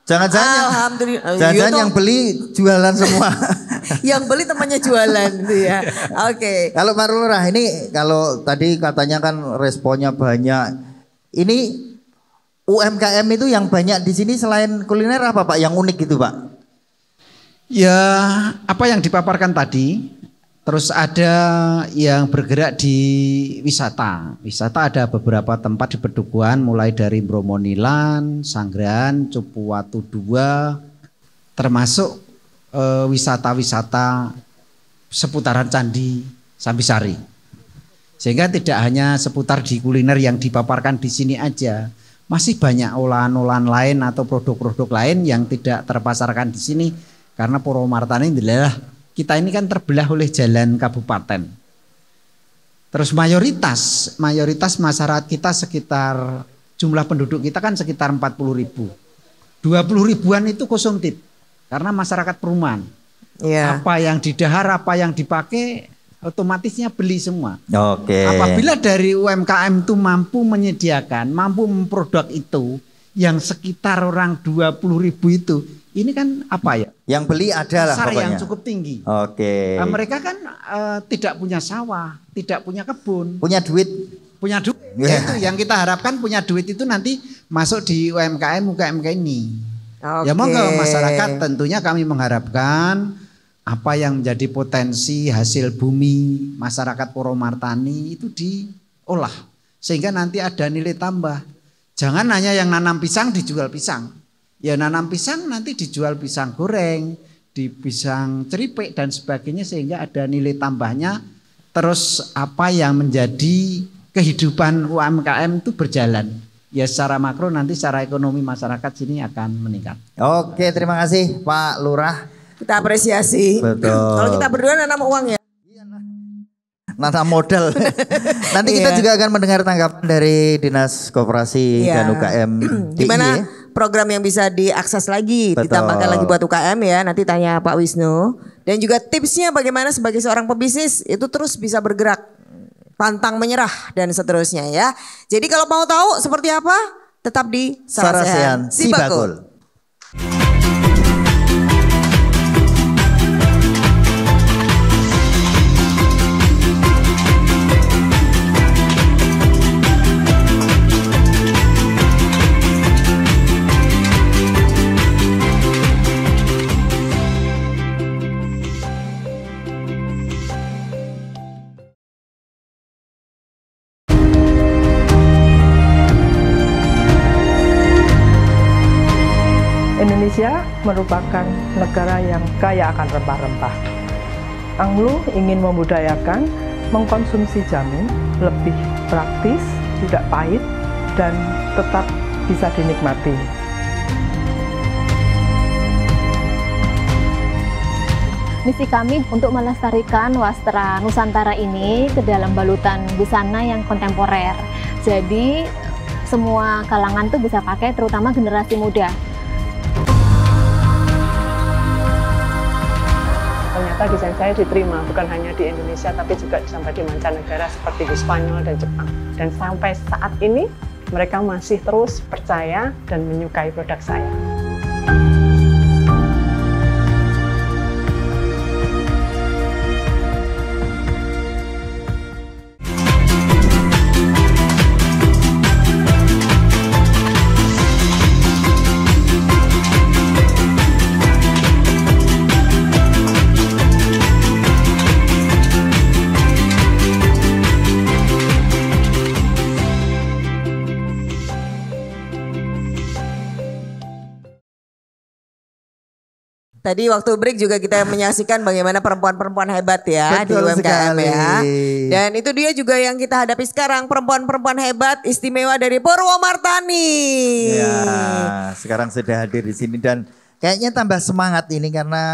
Jangan-jangan yang beli jualan semua. Yang beli temannya jualan gitu ya. Oke. Kalau Pak Lurah ini kalau tadi katanya kan responnya banyak. Ini UMKM itu yang banyak di sini selain kuliner apa Pak yang unik gitu Pak? Ya apa yang dipaparkan tadi. Terus ada yang bergerak di wisata. Wisata ada beberapa tempat di Pedukuhan mulai dari Bromonilan, Sanggrahan, Cupu Watu 2 termasuk wisata-wisata seputaran Candi Sambisari. Sehingga tidak hanya seputar di kuliner yang dipaparkan di sini aja. Masih banyak olahan-olahan lain atau produk-produk lain yang tidak terpasarkan di sini karena Purwomartani adalah kita ini kan terbelah oleh jalan kabupaten. Terus mayoritas masyarakat kita sekitar jumlah penduduk kita kan sekitar 40.000. 20 ribuan itu konsumtif karena masyarakat perumahan. Apa yang didahar, apa yang dipakai otomatisnya beli semua. Apabila dari UMKM itu mampu menyediakan, mampu memproduk itu yang sekitar orang 20.000 itu, ini kan apa ya? Yang beli adalah pasar pokoknya. yang cukup tinggi. Mereka kan tidak punya sawah, tidak punya kebun. Punya duit. Itu yang kita harapkan punya duit itu nanti masuk di UMKM ini. Ya monggo masyarakat tentunya kami mengharapkan apa yang menjadi potensi hasil bumi masyarakat Purwomartani itu diolah sehingga nanti ada nilai tambah. Jangan hanya yang nanam pisang dijual pisang. Ya nanam pisang nanti dijual pisang goreng, di pisang ceripik dan sebagainya sehingga ada nilai tambahnya. Terus apa yang menjadi kehidupan UMKM itu berjalan. Ya secara makro nanti secara ekonomi masyarakat sini akan meningkat. Oke, terima kasih Pak Lurah. Kita apresiasi. Betul. Kalau kita berdua nanam uang ya. Nanam modal. Nanti kita juga akan mendengar tanggapan dari Dinas Koperasi dan UKM DIY. Gimana program yang bisa diakses lagi, ditambahkan lagi buat UKM ya. Nanti tanya Pak Wisnu. Dan juga tipsnya bagaimana sebagai seorang pebisnis itu terus bisa bergerak, pantang menyerah dan seterusnya ya. Jadi kalau mau tahu seperti apa, tetap di Sarasehan Sibakul. Indonesia merupakan negara yang kaya akan rempah-rempah. Anglo ingin membudayakan mengkonsumsi jamu lebih praktis, tidak pahit, dan tetap bisa dinikmati. Misi kami untuk melestarikan wastra Nusantara ini ke dalam balutan busana yang kontemporer. Jadi semua kalangan tuh bisa pakai, terutama generasi muda. Ternyata desain saya diterima bukan hanya di Indonesia tapi juga sampai di mancanegara seperti di Spanyol dan Jepang. Dan sampai saat ini mereka masih terus percaya dan menyukai produk saya. Tadi waktu break juga kita menyaksikan bagaimana perempuan-perempuan hebat ya. Betul di UMKM sekali. Ya. Dan itu dia juga yang kita hadapi sekarang, perempuan-perempuan hebat istimewa dari Purwomartani. Ya, sekarang sudah hadir di sini dan kayaknya tambah semangat ini karena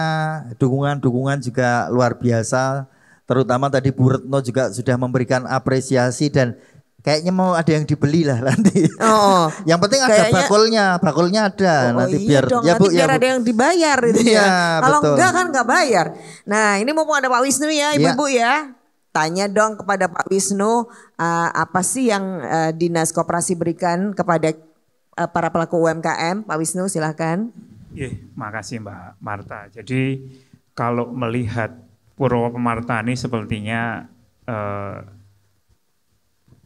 dukungan-dukungan juga luar biasa. Terutama tadi Bu Retno juga sudah memberikan apresiasi dan kayaknya mau ada yang dibeli lah nanti. Oh, yang penting ada bakulnya ada nanti iya biar dong, ya Bu nanti biar ya Bu. ada yang dibayar gitu Iya, ya. Kalau betul. enggak kan enggak bayar. Nah, ini mumpung ada Pak Wisnu ya, Ibu-ibu ya. Tanya dong kepada Pak Wisnu apa sih yang Dinas Koperasi berikan kepada para pelaku UMKM. Pak Wisnu silahkan. Makasih Mbak Marta. Jadi kalau melihat Purwomartani sepertinya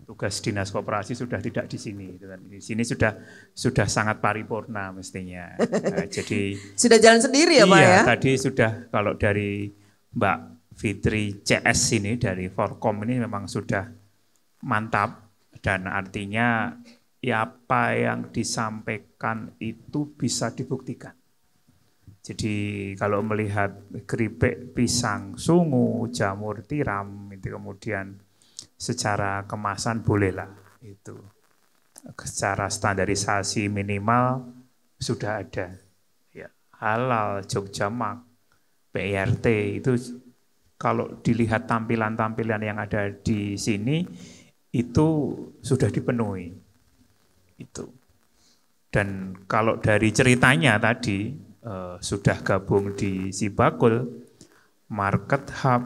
tugas Dinas Koperasi sudah tidak di sini. Di sini sudah sangat paripurna mestinya. Jadi sudah jalan sendiri ya Pak ya? Iya, tadi sudah kalau dari Mbak Fitri CS ini dari Forkom ini memang sudah mantap dan artinya ya apa yang disampaikan itu bisa dibuktikan. Jadi kalau melihat keripik pisang sungu, jamur tiram, itu kemudian secara kemasan bolehlah itu. Secara standarisasi minimal sudah ada. Ya, halal, Jogjamak, PIRT itu kalau dilihat tampilan-tampilan yang ada di sini itu sudah dipenuhi. Itu. Dan kalau dari ceritanya tadi sudah gabung di Sibakul, Market Hub,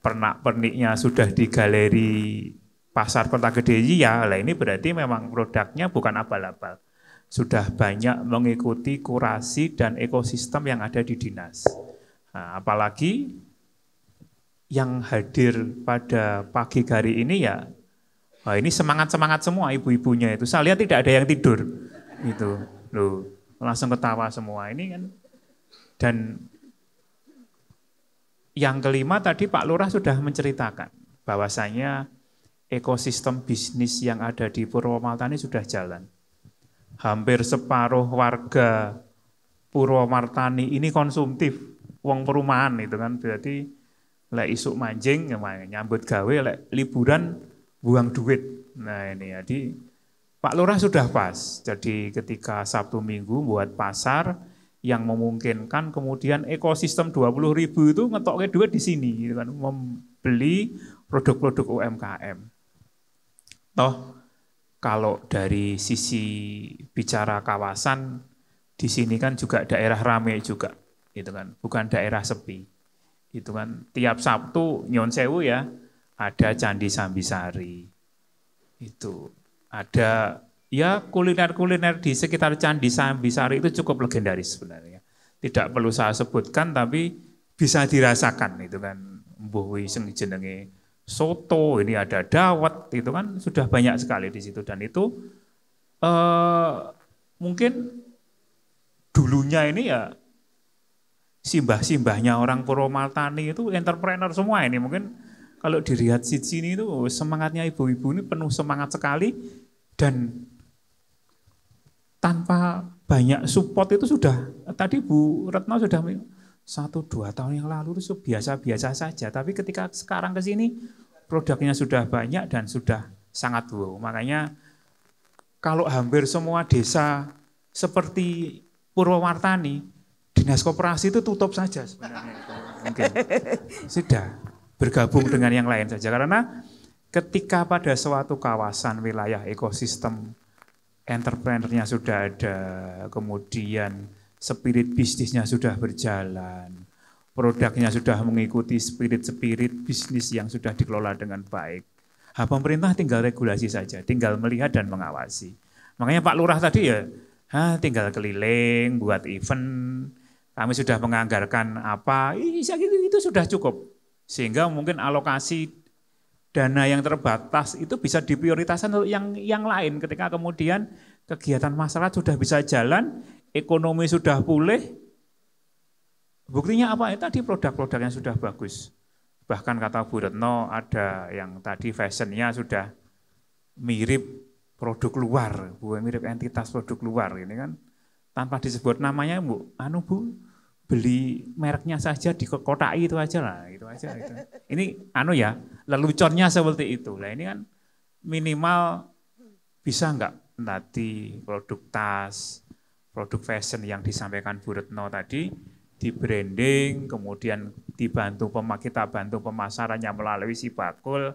pernak-perniknya sudah di Galeri Pasar Kota Gede ya, lah ini berarti memang produknya bukan abal-abal. Sudah banyak mengikuti kurasi dan ekosistem yang ada di dinas. Nah, apalagi yang hadir pada pagi hari ini ya, wah ini semangat-semangat semua ibu-ibunya itu. Saya lihat tidak ada yang tidur. Gitu. Loh, langsung ketawa semua ini kan. Dan yang kelima tadi Pak Lurah sudah menceritakan bahwasanya ekosistem bisnis yang ada di Purwomartani sudah jalan. Hampir separuh warga Purwomartani ini konsumtif, wong perumahan itu kan, berarti lek isuk manjing nyambut gawe, lek liburan buang duit. Nah ini jadi Pak Lurah sudah pas. Jadi ketika Sabtu Minggu buat pasar yang memungkinkan, kemudian ekosistem 20.000 itu ngetoknya duit di sini, gitu kan, membeli produk-produk UMKM. Toh kalau dari sisi bicara kawasan, di sini kan juga daerah ramai juga, gitu kan, bukan daerah sepi. Itu kan tiap Sabtu Nyon Sewu ya, ada Candi Sambisari. Itu ada ya kuliner-kuliner di sekitar Candi Sambisari itu cukup legendaris sebenarnya. Tidak perlu saya sebutkan tapi bisa dirasakan itu kan. Mbuh sing jenenge soto, ini ada dawet, itu kan sudah banyak sekali di situ dan itu mungkin dulunya ini ya simbah-simbahnya orang Purwomartani itu entrepreneur semua ini. Mungkin kalau dilihat di sini itu semangatnya ibu-ibu ini penuh semangat sekali dan tanpa banyak support itu sudah, tadi Bu Retno sudah 1-2 tahun yang lalu itu biasa-biasa saja. Tapi ketika sekarang ke sini produknya sudah banyak dan sudah sangat wow. Makanya kalau hampir semua desa seperti Purwomartani, dinas koperasi itu tutup saja sebenarnya. Mungkin sudah bergabung dengan yang lain saja. Karena ketika pada suatu kawasan wilayah ekosistem entrepreneurnya sudah ada, kemudian spirit bisnisnya sudah berjalan, produknya sudah mengikuti spirit bisnis yang sudah dikelola dengan baik. Pemerintah tinggal regulasi saja, tinggal melihat dan mengawasi. Makanya Pak Lurah tadi ya, tinggal keliling, buat event, kami sudah menganggarkan apa, itu sudah cukup. Sehingga mungkin alokasi dana yang terbatas itu bisa diprioritaskan untuk yang lain ketika kemudian kegiatan masyarakat sudah bisa jalan, ekonomi sudah pulih. Buktinya apa? Tadi produk-produk yang sudah bagus. Bahkan kata Bu Retno ada yang tadi fashionnya sudah mirip produk luar, mirip entitas produk luar ini kan. Tanpa disebut namanya Bu, beli mereknya saja dikotai itu aja lah, itu aja. Itu. Ini ya, leluconnya seperti itu. Lah ini kan minimal bisa enggak nanti produk tas, produk fashion yang disampaikan Bu Retno tadi di branding, kemudian kita bantu pemasarannya melalui Sibakul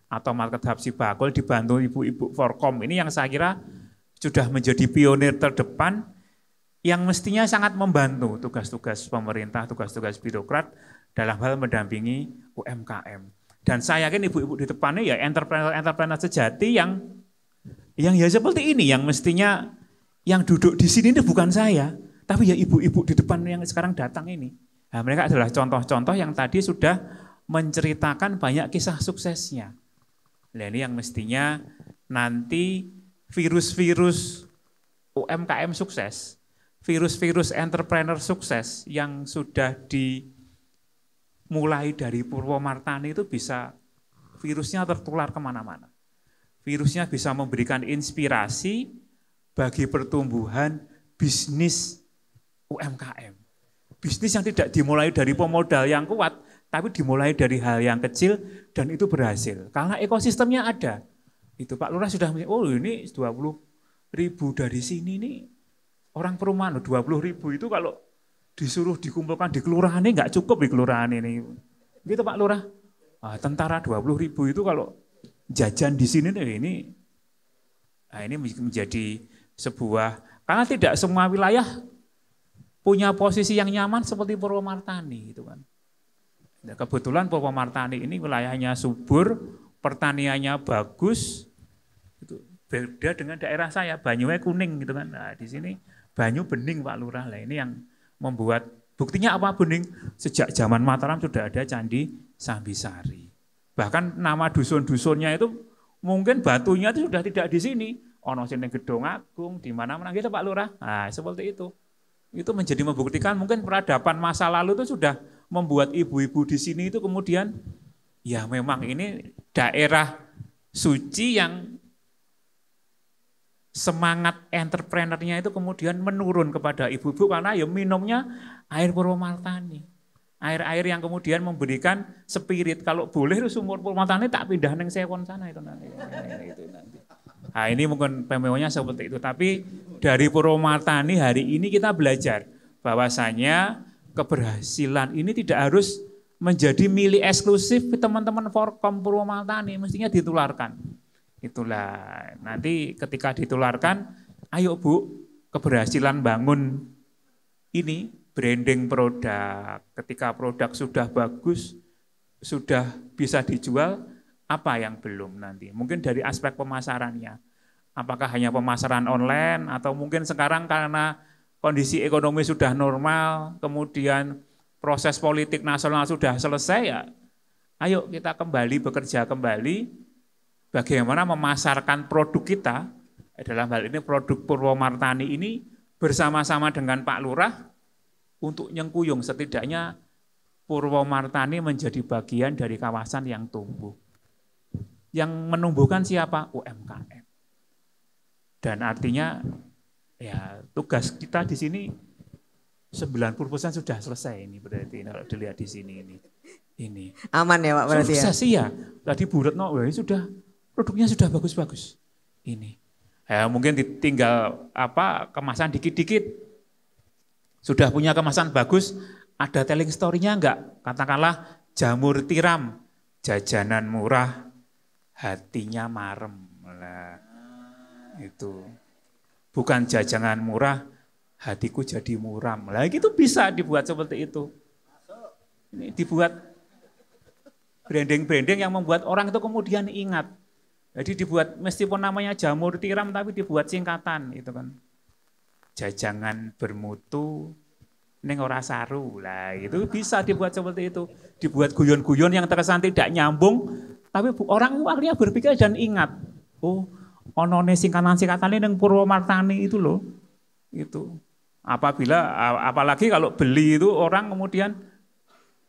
atau Market Hub Sibakul, dibantu ibu-ibu Forkom. Ini yang saya kira sudah menjadi pionir terdepan yang mestinya sangat membantu tugas-tugas pemerintah, tugas-tugas birokrat dalam hal mendampingi UMKM. Dan saya yakin ibu-ibu di depannya ya entrepreneur sejati yang ya seperti ini, yang mestinya yang duduk di sini itu bukan saya, tapi ya ibu-ibu di depan yang sekarang datang ini. Nah, mereka adalah contoh-contoh yang tadi sudah menceritakan banyak kisah suksesnya. Nah, ini yang mestinya nanti virus-virus UMKM sukses, virus-virus entrepreneur sukses yang sudah dimulai dari Purwomartani itu bisa virusnya tertular kemana-mana. Virusnya bisa memberikan inspirasi bagi pertumbuhan bisnis UMKM. Bisnis yang tidak dimulai dari pemodal yang kuat, tapi dimulai dari hal yang kecil dan itu berhasil. Karena ekosistemnya ada. Itu Pak Lurah sudah, ini 20.000 dari sini nih. Orang perumahan 20.000 itu kalau disuruh dikumpulkan di kelurahan ini nggak cukup di kelurahan ini. Gitu Pak Lurah. Tentara 20.000 itu kalau jajan di sini ini menjadi sebuah, karena tidak semua wilayah punya posisi yang nyaman seperti Purwomartani gitu kan. Nah, kebetulan Purwomartani ini wilayahnya subur, pertaniannya bagus. Itu beda dengan daerah saya, banyunya kuning gitu kan. Nah, di sini banyu bening Pak Lurah. Lah ini yang membuat, buktinya apa bening? Sejak zaman Mataram sudah ada Candi Sambisari. Bahkan nama dusun-dusunnya itu mungkin batunya itu sudah tidak di sini. Ono sing Gedong Agung, di mana-mana gitu Pak Lurah. Nah, seperti itu. Itu menjadi membuktikan mungkin peradaban masa lalu itu sudah membuat ibu-ibu di sini itu kemudian ya memang ini daerah suci yang semangat entrepreneurnya itu kemudian menurun kepada ibu-ibu karena ya minumnya air Purwomartani. Air-air yang kemudian memberikan spirit, kalau boleh sumur Purwomartani tak pindah neng Sewon sana itu nanti. Nah ini mungkin PMO-nya seperti itu, tapi dari Purwomartani hari ini kita belajar bahwasanya keberhasilan ini tidak harus menjadi milik eksklusif teman-teman Forkom Purwomartani, mestinya ditularkan. Itulah nanti ketika ditularkan, ayo Bu, keberhasilan bangun ini branding produk, ketika produk sudah bagus, sudah bisa dijual, apa yang belum nanti? Mungkin dari aspek pemasarannya, apakah hanya pemasaran online atau mungkin sekarang karena kondisi ekonomi sudah normal, kemudian proses politik nasional sudah selesai ya, ayo kita kembali bekerja kembali, bagaimana memasarkan produk kita, dalam hal ini produk Purwomartani ini bersama-sama dengan Pak Lurah untuk nyengkuyung setidaknya Purwomartani menjadi bagian dari kawasan yang tumbuh. Yang menumbuhkan siapa? UMKM. Dan artinya ya tugas kita di sini 90% sudah selesai ini berarti kalau dilihat di sini ini. Aman ya Pak berarti ya? Sukses ya. Tadi Bu Retno sudah produknya sudah bagus-bagus. Ini. Ya, mungkin tinggal kemasan dikit-dikit. Sudah punya kemasan bagus, ada telling story-nya enggak? Katakanlah jamur tiram, jajanan murah, hatinya marem. Nah, itu. Bukan jajanan murah, hatiku jadi muram. Lah itu bisa dibuat seperti itu. Ini dibuat branding-branding yang membuat orang itu kemudian ingat. Jadi dibuat meskipun namanya jamur tiram tapi dibuat singkatan itu kan. Jajangan bermutu ning ora saru. Lah itu bisa dibuat seperti itu. Dibuat guyon-guyon yang terkesan tidak nyambung tapi orang akhirnya berpikir dan ingat. Oh, onone singkatan-singkatan ning Purwomartani itu loh. Itu. Apalagi kalau beli itu orang kemudian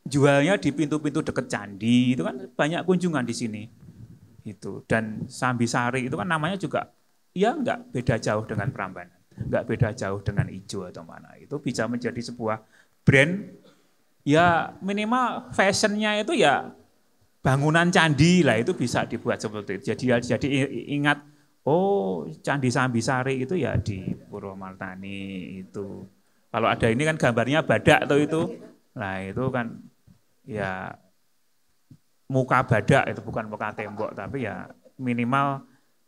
jualnya di pintu-pintu dekat candi, itu kan banyak kunjungan di sini. Itu. Dan Sambisari itu kan namanya juga ya enggak beda jauh dengan Prambanan, enggak beda jauh dengan Ijo atau mana. Itu bisa menjadi sebuah brand ya minimal fashionnya itu ya bangunan candi lah itu bisa dibuat seperti itu. Jadi ingat oh Candi Sambisari itu ya di Purwomartani itu. Kalau ada ini kan gambarnya badak tuh itu. Nah itu kan ya muka badak itu bukan muka tembok tapi ya minimal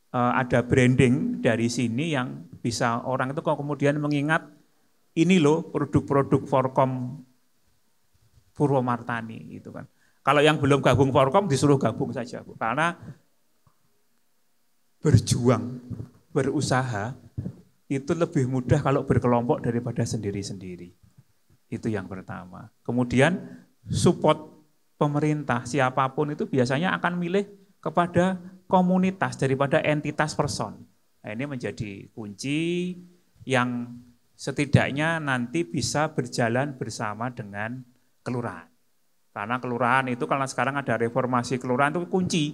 ada branding dari sini yang bisa orang itu kemudian mengingat ini loh produk-produk Forkom Purwomartani itu kan. Kalau yang belum gabung Forkom disuruh gabung saja Bu, karena berjuang, berusaha itu lebih mudah kalau berkelompok daripada sendiri-sendiri. Itu yang pertama. Kemudian support pemerintah siapapun itu biasanya akan milih kepada komunitas daripada entitas person. Nah, ini menjadi kunci yang setidaknya nanti bisa berjalan bersama dengan kelurahan. Karena kelurahan itu karena sekarang ada reformasi kelurahan itu kunci.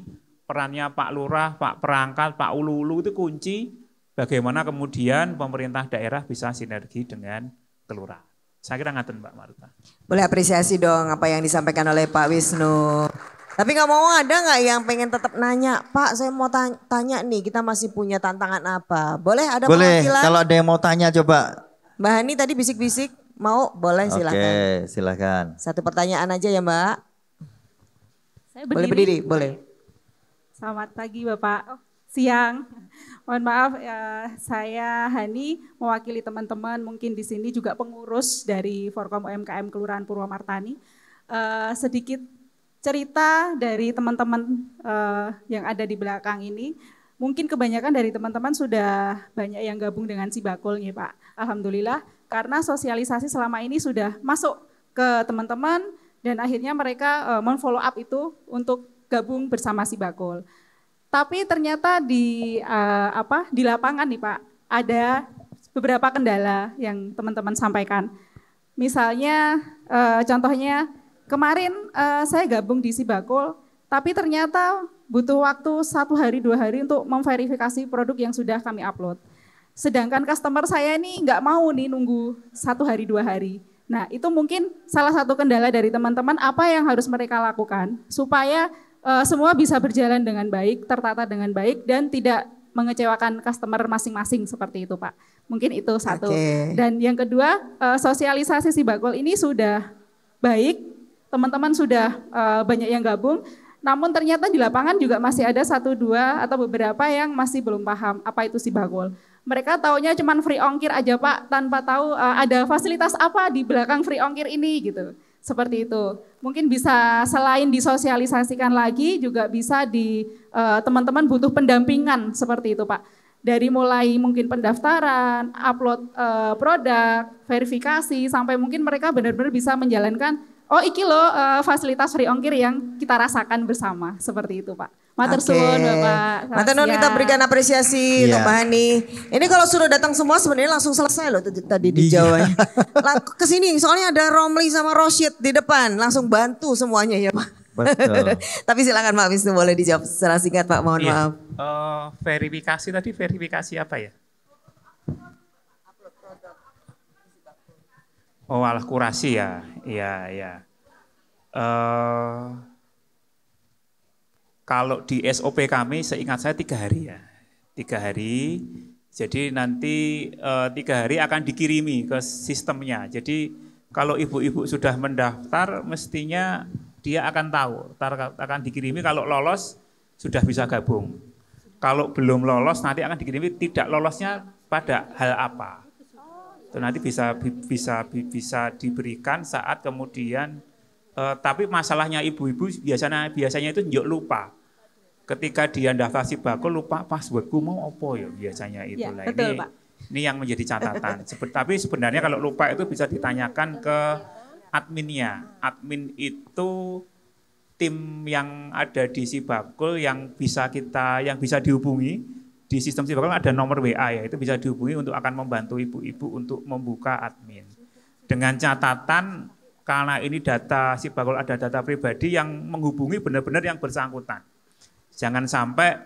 Perannya Pak Lurah, Pak Perangkat, Pak Ulu-Ulu itu kunci bagaimana kemudian pemerintah daerah bisa sinergi dengan kelurahan. Saya kira ngaten Mbak Marta. Boleh apresiasi dong apa yang disampaikan oleh Pak Wisnu. Tapi ngomong ada nggak yang pengen tetap nanya, Pak saya mau tanya nih kita masih punya tantangan apa? Boleh ada perwakilan? Kalau ada yang mau tanya coba. Mbak Hani tadi bisik-bisik mau boleh silakan. Oke silakan. Satu pertanyaan aja ya Mbak. Saya boleh berdiri, boleh. Selamat pagi Bapak. Siang. Mohon maaf saya Hani mewakili teman-teman mungkin di sini juga pengurus dari Forkom UMKM Kelurahan Purwomartani. Sedikit cerita dari teman-teman yang ada di belakang ini. Mungkin kebanyakan dari teman-teman sudah banyak yang gabung dengan Sibakul nih Pak. Alhamdulillah karena sosialisasi selama ini sudah masuk ke teman-teman dan akhirnya mereka men-follow up itu untuk gabung bersama Sibakul. Tapi ternyata di lapangan nih Pak, ada beberapa kendala yang teman-teman sampaikan. Misalnya contohnya kemarin saya gabung di Sibakul, tapi ternyata butuh waktu 1 hari 2 hari untuk memverifikasi produk yang sudah kami upload. Sedangkan customer saya ini nggak mau nih nunggu 1 hari 2 hari. Nah itu mungkin salah satu kendala dari teman-teman apa yang harus mereka lakukan supaya semua bisa berjalan dengan baik, tertata dengan baik dan tidak mengecewakan customer masing-masing seperti itu Pak. Mungkin itu satu. Dan yang kedua, sosialisasi Sibakul ini sudah baik, teman-teman sudah banyak yang gabung, namun ternyata di lapangan juga masih ada 1, 2 atau beberapa yang masih belum paham apa itu Sibakul. Mereka taunya cuma free ongkir aja Pak, tanpa tahu ada fasilitas apa di belakang free ongkir ini gitu. Seperti itu. Mungkin bisa selain disosialisasikan lagi, juga bisa di teman-teman butuh pendampingan seperti itu Pak. Dari mulai mungkin pendaftaran, upload produk, verifikasi, sampai mungkin mereka benar-benar bisa menjalankan, oh iki loh fasilitas free ongkir yang kita rasakan bersama, seperti itu Pak. Matur suwun Bapak. Matur nuwun, kita berikan apresiasi untuk Mbak Hani. Ini kalau suruh datang semua sebenarnya langsung selesai loh tadi di Jawa. Kesini soalnya ada Romli sama Rosyid di depan, langsung bantu semuanya ya Pak. Betul. Tapi silakan Pak Wisnu boleh dijawab secara singkat Pak, mohon maaf. Verifikasi tadi verifikasi apa ya? Oh, alah kurasi ya. Iya. Kalau di SOP kami seingat saya 3 hari ya. 3 hari, jadi nanti 3 hari akan dikirimi ke sistemnya. Jadi kalau ibu-ibu sudah mendaftar mestinya dia akan tahu, akan dikirimi kalau lolos sudah bisa gabung. Kalau belum lolos nanti akan dikirimi tidak lolosnya pada hal apa. Itu nanti bisa diberikan saat kemudian tapi masalahnya ibu-ibu biasanya itu njuk lupa. Ketika dia daftar Sibakul lupa passwordku mau apa ya biasanya itu. Ya, betul, Pak. Ini yang menjadi catatan. Tapi sebenarnya kalau lupa itu bisa ditanyakan ke adminnya. Admin itu tim yang ada di Sibakul yang bisa dihubungi di sistem Sibakul ada nomor WA ya, itu bisa dihubungi untuk akan membantu ibu-ibu untuk membuka admin. Dengan catatan karena ini data Sibakul ada data pribadi yang menghubungi benar-benar yang bersangkutan. Jangan sampai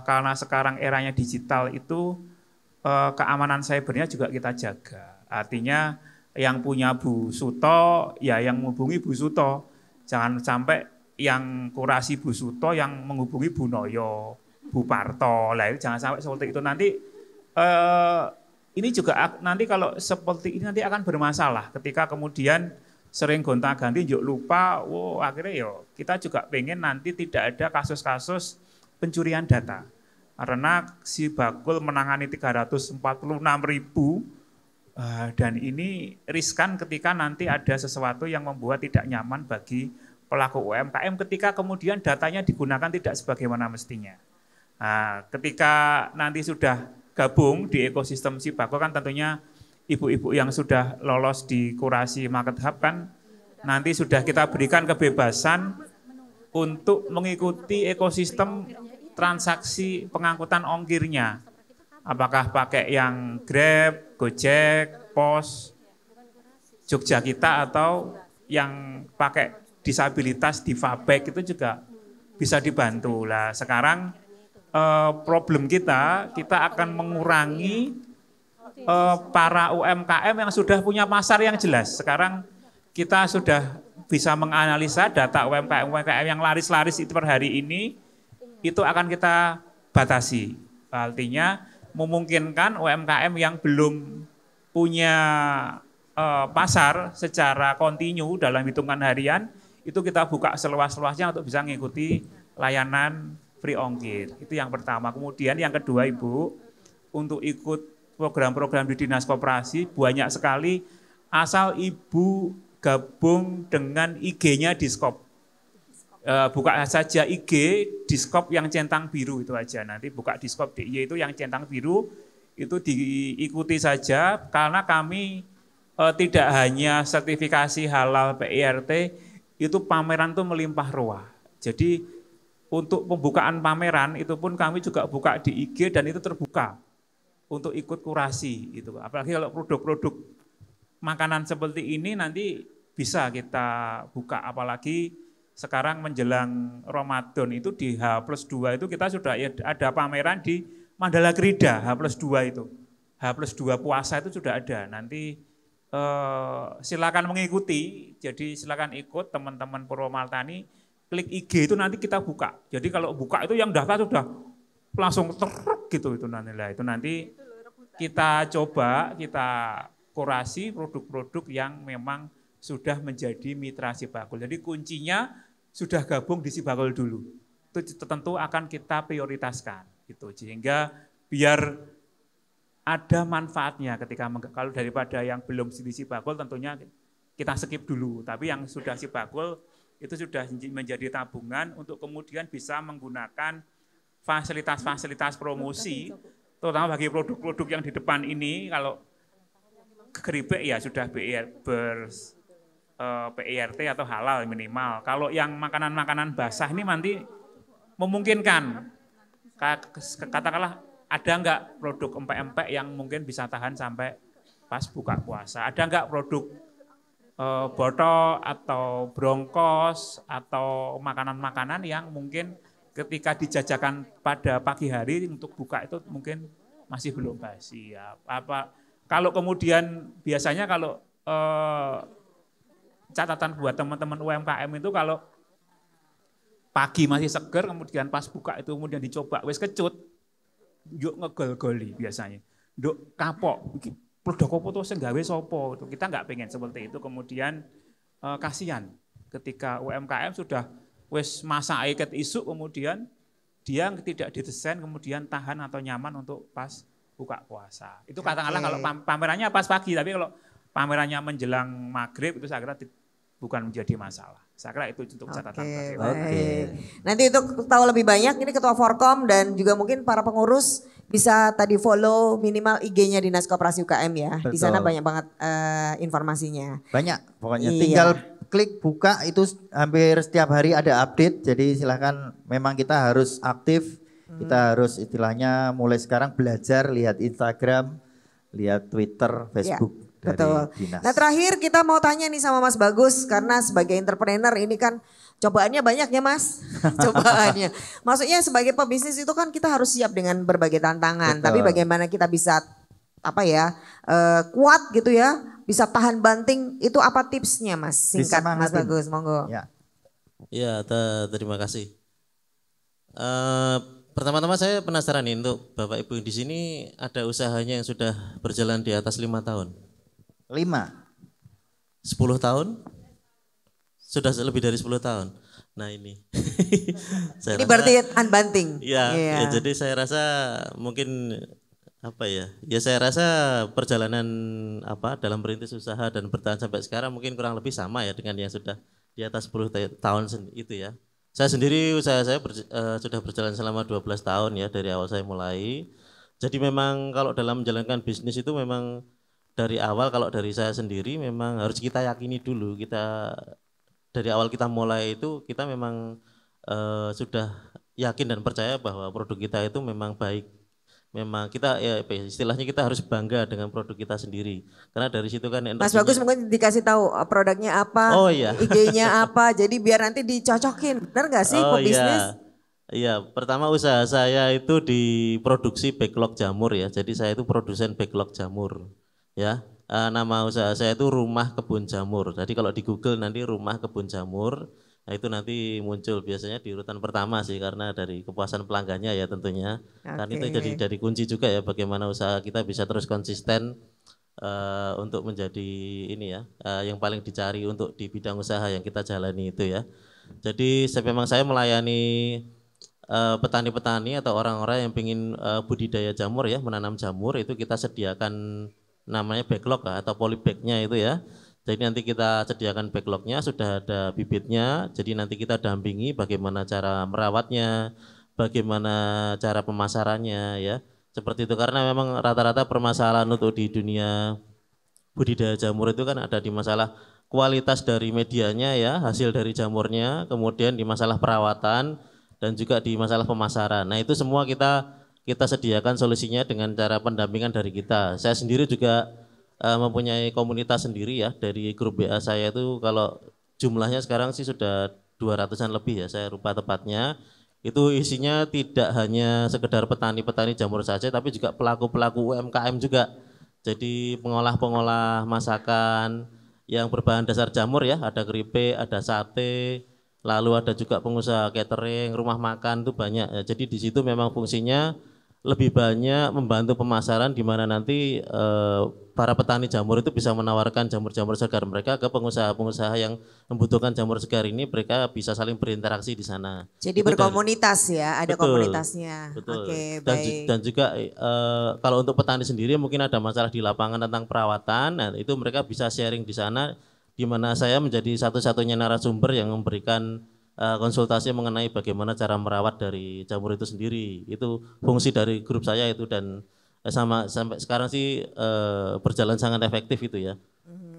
karena sekarang eranya digital itu keamanan cybernya juga kita jaga. Artinya yang punya Bu Suto ya yang menghubungi Bu Suto. Jangan sampai yang kurasi Bu Suto yang menghubungi Bu Noyo, Bu Parto. Lah jangan sampai seperti itu nanti ini juga nanti kalau seperti ini nanti akan bermasalah ketika kemudian sering gonta-ganti yuk lupa, akhirnya yo kita juga pengen nanti tidak ada kasus-kasus pencurian data. Karena Sibakul menangani 346.000 dan ini riskan ketika nanti ada sesuatu yang membuat tidak nyaman bagi pelaku UMKM ketika kemudian datanya digunakan tidak sebagaimana mestinya. Nah, ketika nanti sudah gabung di ekosistem Sibakul kan tentunya ibu-ibu yang sudah lolos di Kurasi Market Hub kan nanti sudah kita berikan kebebasan untuk mengikuti ekosistem transaksi pengangkutan ongkirnya. Apakah pakai yang Grab, Gojek, Pos, Jogja Kita atau yang pakai disabilitas di Fabek itu juga bisa dibantu. Lah sekarang problem kita akan mengurangi para UMKM yang sudah punya pasar yang jelas. Sekarang kita sudah bisa menganalisa data UMKM yang laris-laris itu per hari ini, itu akan kita batasi. Artinya memungkinkan UMKM yang belum punya pasar secara kontinu dalam hitungan harian, itu kita buka seluas-luasnya untuk bisa mengikuti layanan free ongkir. Itu yang pertama. Kemudian yang kedua Ibu, untuk ikut program-program di Dinas Koperasi banyak sekali asal Ibu gabung dengan IG-nya Diskop. Buka saja IG Diskop yang centang biru itu aja. Nanti buka Diskop DIY itu yang centang biru, itu diikuti saja karena kami tidak hanya sertifikasi halal PIRT, itu pameran itu melimpah ruah. Jadi untuk pembukaan pameran itu pun kami juga buka di IG dan itu terbuka untuk ikut kurasi gitu. Apalagi kalau produk-produk makanan seperti ini nanti bisa kita buka, apalagi sekarang menjelang Ramadan itu di H+2 itu kita sudah ada pameran di Mandala Krida H+2 itu. H+2 puasa itu sudah ada. Nanti silakan mengikuti, jadi silakan ikut teman-teman Purwomartani, klik IG itu nanti kita buka. Jadi kalau buka itu yang daftar sudah langsung teruk gitu itu nanti lah. Itu nanti kita coba kita kurasi produk-produk yang memang sudah menjadi mitra Sibagul. Jadi kuncinya sudah gabung di Sibagul dulu. Itu tentu akan kita prioritaskan gitu. Sehingga biar ada manfaatnya ketika kalau daripada yang belum di Sibagul tentunya kita skip dulu. Tapi yang sudah Sibagul itu sudah menjadi tabungan untuk kemudian bisa menggunakan fasilitas-fasilitas promosi, terutama bagi produk-produk yang di depan ini. Kalau keripik ya sudah PIRT atau halal minimal. Kalau yang makanan-makanan basah ini nanti memungkinkan, katakanlah ada enggak produk empek-empek yang mungkin bisa tahan sampai pas buka puasa? Ada enggak produk botok atau bronkos atau makanan-makanan yang mungkin ketika dijajakan pada pagi hari untuk buka itu mungkin masih belum basi ya. Kalau kemudian biasanya kalau catatan buat teman-teman UMKM itu kalau pagi masih seger kemudian pas buka itu kemudian dicoba wis kecut, yuk ngegol-goli biasanya. Nduk kapok, produk apa tuh sing gawe sopo? Kita nggak pengen seperti itu. Kemudian kasihan ketika UMKM sudah wis masa iket isu kemudian dia tidak didesain kemudian tahan atau nyaman untuk pas buka puasa. Itu katakanlah kalau pamerannya pas pagi, tapi kalau pamerannya menjelang maghrib itu saya kira bukan menjadi masalah. Saya kira itu untuk catatan. Nanti untuk tahu lebih banyak ini Ketua Forkom dan juga mungkin para pengurus bisa tadi follow minimal IG-nya Dinas Koperasi UKM ya. Betul. Di sana banyak banget informasinya. Banyak pokoknya tinggal klik buka itu hampir setiap hari ada update. Jadi silahkan memang kita harus aktif. Kita harus istilahnya mulai sekarang belajar lihat Instagram, lihat Twitter, Facebook. Ya. Betul. Dinas. Nah terakhir kita mau tanya nih sama Mas Bagus karena sebagai entrepreneur ini kan cobaannya banyak ya Mas. Cobaannya. Maksudnya sebagai pebisnis itu kan kita harus siap dengan berbagai tantangan. Betul. Tapi bagaimana kita bisa kuat gitu ya, bisa tahan banting itu apa tipsnya Mas? Singkat Mas Bagus, monggo. Ya, terima kasih. Pertama-tama saya penasaran nih untuk Bapak Ibu di sini ada usahanya yang sudah berjalan di atas 5 tahun. 5. 10 tahun? Sudah lebih dari 10 tahun. Nah ini. Ini berarti unbanting. Ya, jadi saya rasa mungkin ya saya rasa perjalanan dalam merintis usaha dan bertahan sampai sekarang mungkin kurang lebih sama ya dengan yang sudah di atas 10 tahun itu ya. Saya sendiri usaha saya sudah berjalan selama 12 tahun ya dari awal saya mulai. Jadi memang kalau dalam menjalankan bisnis itu memang dari awal kalau dari saya sendiri memang harus kita yakini dulu, kita dari awal kita mulai itu kita memang sudah yakin dan percaya bahwa produk kita itu memang baik. Memang kita istilahnya kita harus bangga dengan produk kita sendiri. Karena dari situ kan Mas Bagus mungkin dikasih tahu produknya apa, IG-nya apa, jadi biar nanti dicocokin. Benar nggak sih pebisnis? Iya, pertama usaha saya itu di produksi backlog jamur ya. Jadi saya itu produsen backlog jamur. Ya, nama usaha saya itu Rumah Kebun Jamur. Jadi kalau di Google nanti Rumah Kebun Jamur, nah itu nanti muncul biasanya di urutan pertama sih karena dari kepuasan pelanggannya ya tentunya. Karena itu jadi kunci juga ya bagaimana usaha kita bisa terus konsisten untuk menjadi ini ya yang paling dicari untuk di bidang usaha yang kita jalani itu ya. Jadi memang saya melayani petani-petani atau orang-orang yang ingin budidaya jamur ya, menanam jamur itu kita sediakan namanya backlog atau polybag-nya itu ya. Jadi nanti kita sediakan backlog-nya, sudah ada bibitnya, jadi nanti kita dampingi bagaimana cara merawatnya, bagaimana cara pemasarannya ya. Seperti itu karena memang rata-rata permasalahan untuk di dunia budidaya jamur itu kan ada di masalah kualitas dari medianya ya, hasil dari jamurnya, kemudian di masalah perawatan dan juga di masalah pemasaran. Nah itu semua kita sediakan solusinya dengan cara pendampingan dari kita. Saya sendiri juga mempunyai komunitas sendiri ya dari grup WA saya itu kalau jumlahnya sekarang sih sudah 200-an lebih ya saya lupa tepatnya. Itu isinya tidak hanya sekedar petani-petani jamur saja tapi juga pelaku-pelaku UMKM juga. Jadi pengolah-pengolah masakan yang berbahan dasar jamur ya, ada keripik, ada sate, lalu ada juga pengusaha catering, rumah makan itu banyak ya. Jadi di situ memang fungsinya lebih banyak membantu pemasaran di mana nanti para petani jamur itu bisa menawarkan jamur-jamur segar mereka ke pengusaha-pengusaha yang membutuhkan jamur segar ini, mereka bisa saling berinteraksi di sana. Jadi itu berkomunitas ya, ada betul, komunitasnya. Betul. Oke, baik. Dan juga kalau untuk petani sendiri mungkin ada masalah di lapangan tentang perawatan, nah itu mereka bisa sharing di sana, di mana saya menjadi satu-satunya narasumber yang memberikan konsultasi mengenai bagaimana cara merawat dari jamur itu sendiri. Itu fungsi dari grup saya itu, dan sampai sekarang sih berjalan sangat efektif itu ya.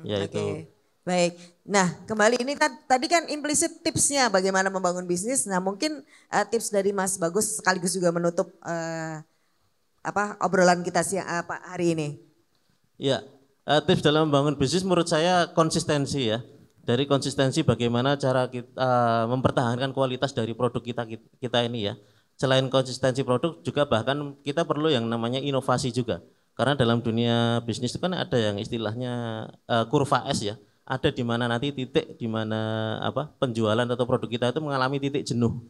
Ya itu. Okay. Baik. Nah, kembali ini tadi kan implisit tipsnya bagaimana membangun bisnis. Nah, mungkin tips dari Mas Bagus sekaligus juga menutup obrolan kita hari ini. Ya, tips dalam membangun bisnis menurut saya konsistensi ya. Dari konsistensi bagaimana cara kita mempertahankan kualitas dari produk kita ini ya. Selain konsistensi produk juga bahkan kita perlu yang namanya inovasi juga. Karena dalam dunia bisnis itu kan ada yang istilahnya kurva S ya. Ada di mana nanti titik di mana penjualan atau produk kita itu mengalami titik jenuh.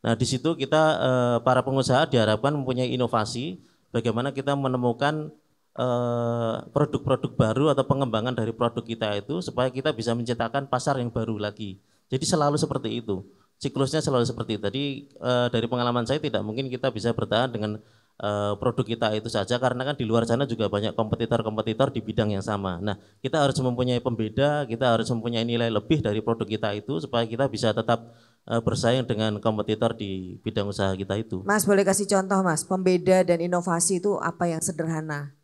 Nah, di situ kita para pengusaha diharapkan mempunyai inovasi bagaimana kita menemukan produk-produk baru atau pengembangan dari produk kita itu supaya kita bisa menciptakan pasar yang baru lagi. Jadi selalu seperti itu. Siklusnya selalu seperti itu. Jadi dari pengalaman saya tidak mungkin kita bisa bertahan dengan produk kita itu saja karena kan di luar sana juga banyak kompetitor-kompetitor di bidang yang sama. Nah, kita harus mempunyai pembeda, kita harus mempunyai nilai lebih dari produk kita itu supaya kita bisa tetap bersaing dengan kompetitor di bidang usaha kita itu. Mas, boleh kasih contoh Mas, pembeda dan inovasi itu apa yang sederhana?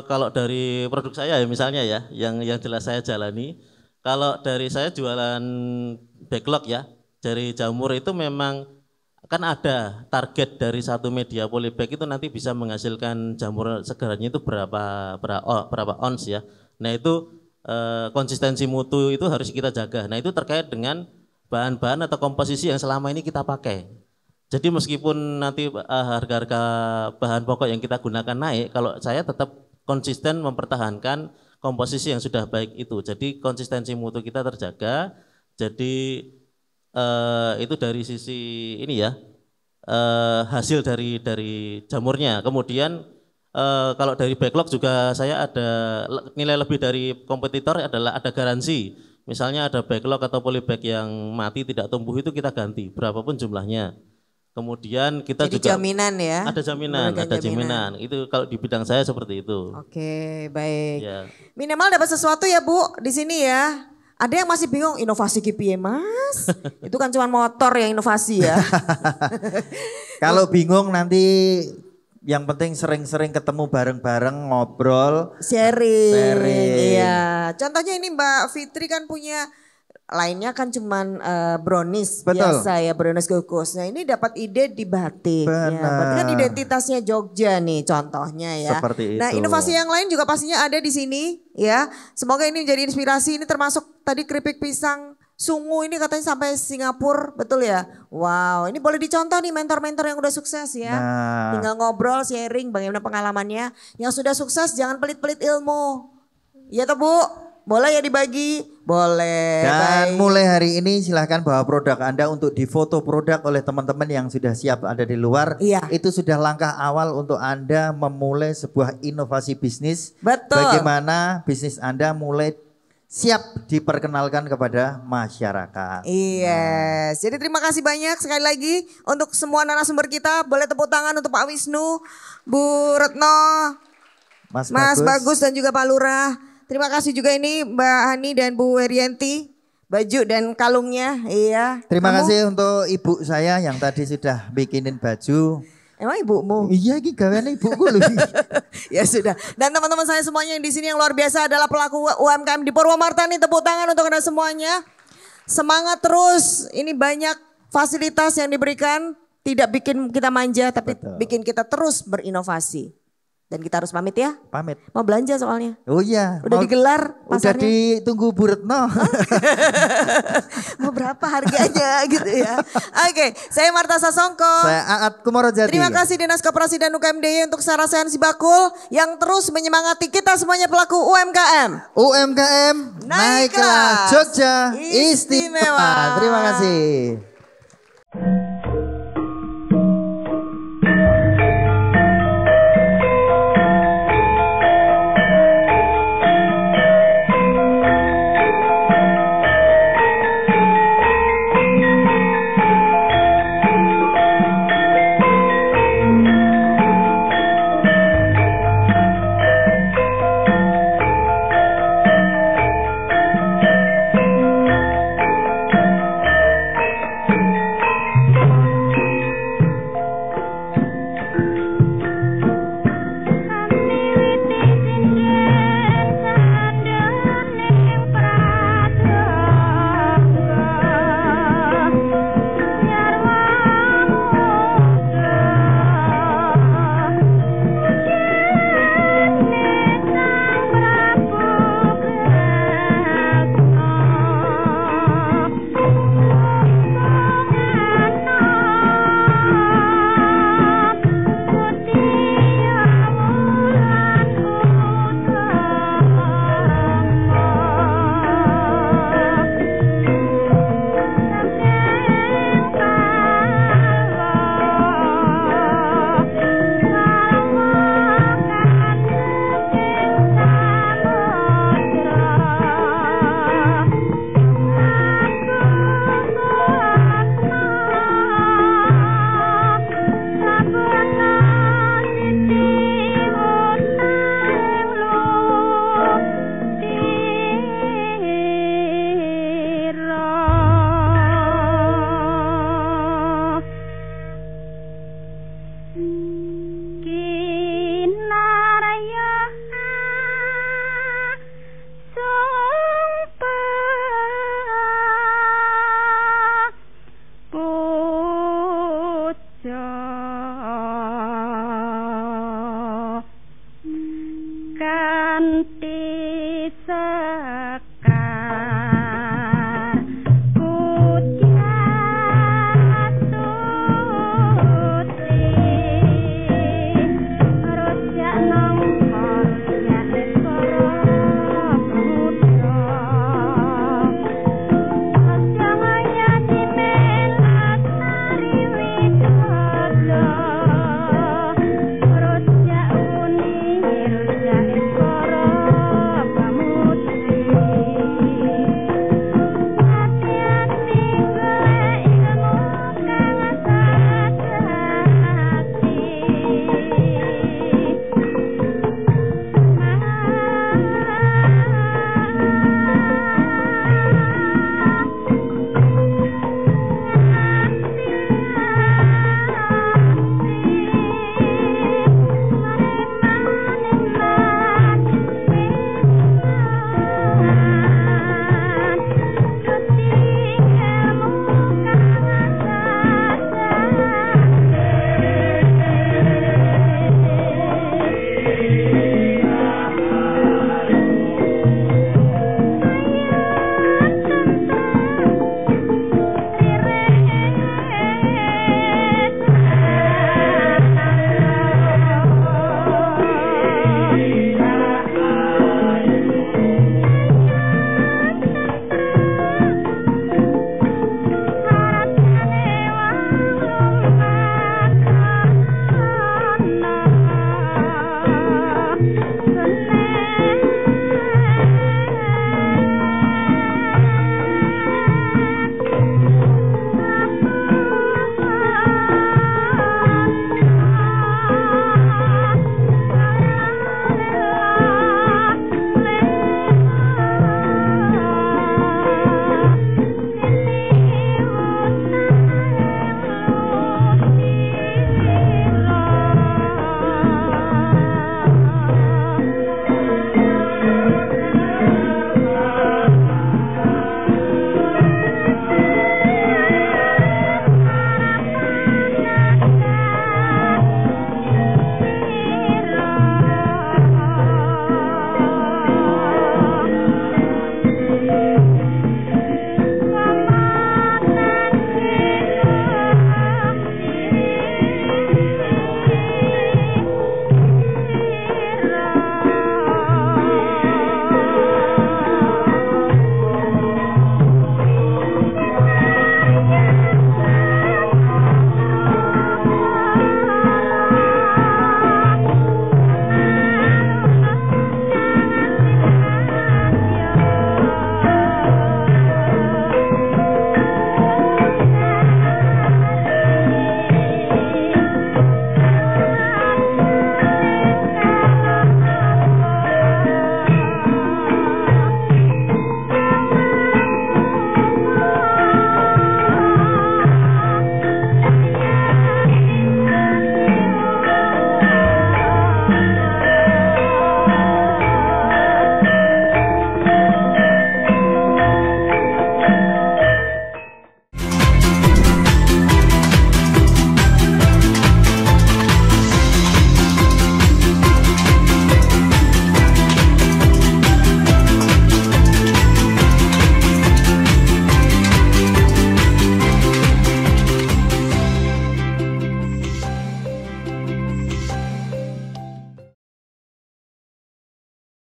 Kalau dari produk saya ya misalnya ya, yang jelas saya jalani, kalau dari saya jualan backlog ya, dari jamur itu memang kan ada target dari satu media polybag itu nanti bisa menghasilkan jamur segarnya itu berapa ons ya. Nah itu konsistensi mutu itu harus kita jaga. Nah itu terkait dengan bahan-bahan atau komposisi yang selama ini kita pakai. Jadi meskipun nanti harga-harga bahan pokok yang kita gunakan naik, kalau saya tetap konsisten mempertahankan komposisi yang sudah baik itu. Jadi konsistensi mutu kita terjaga. Jadi itu dari sisi ini ya, hasil dari jamurnya. Kemudian kalau dari backlog juga saya ada nilai lebih dari kompetitor adalah ada garansi. Misalnya ada backlog atau polybag yang mati tidak tumbuh itu kita ganti berapapun jumlahnya. Kemudian kita jadi juga jaminan ya. Ada jaminan. Itu kalau di bidang saya seperti itu. Oke, baik. Ya. Minimal dapat sesuatu ya Bu di sini ya. Ada yang masih bingung inovasi KPI Mas. Itu kan cuma motor yang inovasi ya. Kalau bingung nanti yang penting sering-sering ketemu bareng-bareng ngobrol. Sharing. Iya. Contohnya ini Mbak Fitri kan punya lainnya kan cuman brownies. Betul. Biasa ya, brownies kukus. Nah ini dapat ide di batik. Ya, berarti kan identitasnya Jogja nih contohnya ya. Seperti itu. Nah inovasi yang lain juga pastinya ada di sini ya. Semoga ini menjadi inspirasi. Ini termasuk tadi keripik pisang sungu ini katanya sampai Singapura, betul ya? Wow, ini boleh dicontoh nih mentor-mentor yang udah sukses ya. Nah. Tinggal ngobrol, sharing bagaimana pengalamannya. Yang sudah sukses jangan pelit-pelit ilmu. Iya toh Bu? Boleh ya dibagi? Boleh. Dan mulai hari ini silahkan bawa produk Anda untuk difoto produk oleh teman-teman yang sudah siap ada di luar. Iya. Itu sudah langkah awal untuk Anda memulai sebuah inovasi bisnis. Betul. Bagaimana bisnis Anda mulai siap diperkenalkan kepada masyarakat. Yes. Jadi terima kasih banyak sekali lagi untuk semua narasumber kita. Boleh tepuk tangan untuk Pak Wisnu, Bu Retno, Mas Bagus dan juga Pak Lurah. Terima kasih juga ini Mbak Hani dan Bu Herianti, baju dan kalungnya. Iya. Terima kasih untuk ibu saya yang tadi sudah bikinin baju. Emang ibumu? Iya, ini gaweane ibuku loh. Ya sudah. Dan teman-teman saya semuanya yang di sini yang luar biasa adalah pelaku UMKM di Purwomarta nih, tepuk tangan untuk Anda semuanya. Semangat terus. Ini banyak fasilitas yang diberikan, tidak bikin kita manja tapi bikin kita terus berinovasi. Dan kita harus pamit ya. Pamit. Mau belanja soalnya. Oh iya. Udah digelar pasarnya. Udah ditunggu Bu Retno. Mau berapa harganya gitu ya. Oke, saya Marta Sasongko. Saya Aat Kumorojati. Terima kasih Dinas Koperasi dan UKMDY untuk Sarasehan Sibakul yang terus menyemangati kita semuanya pelaku UMKM. UMKM naiklah Jogja istimewa. Terima kasih.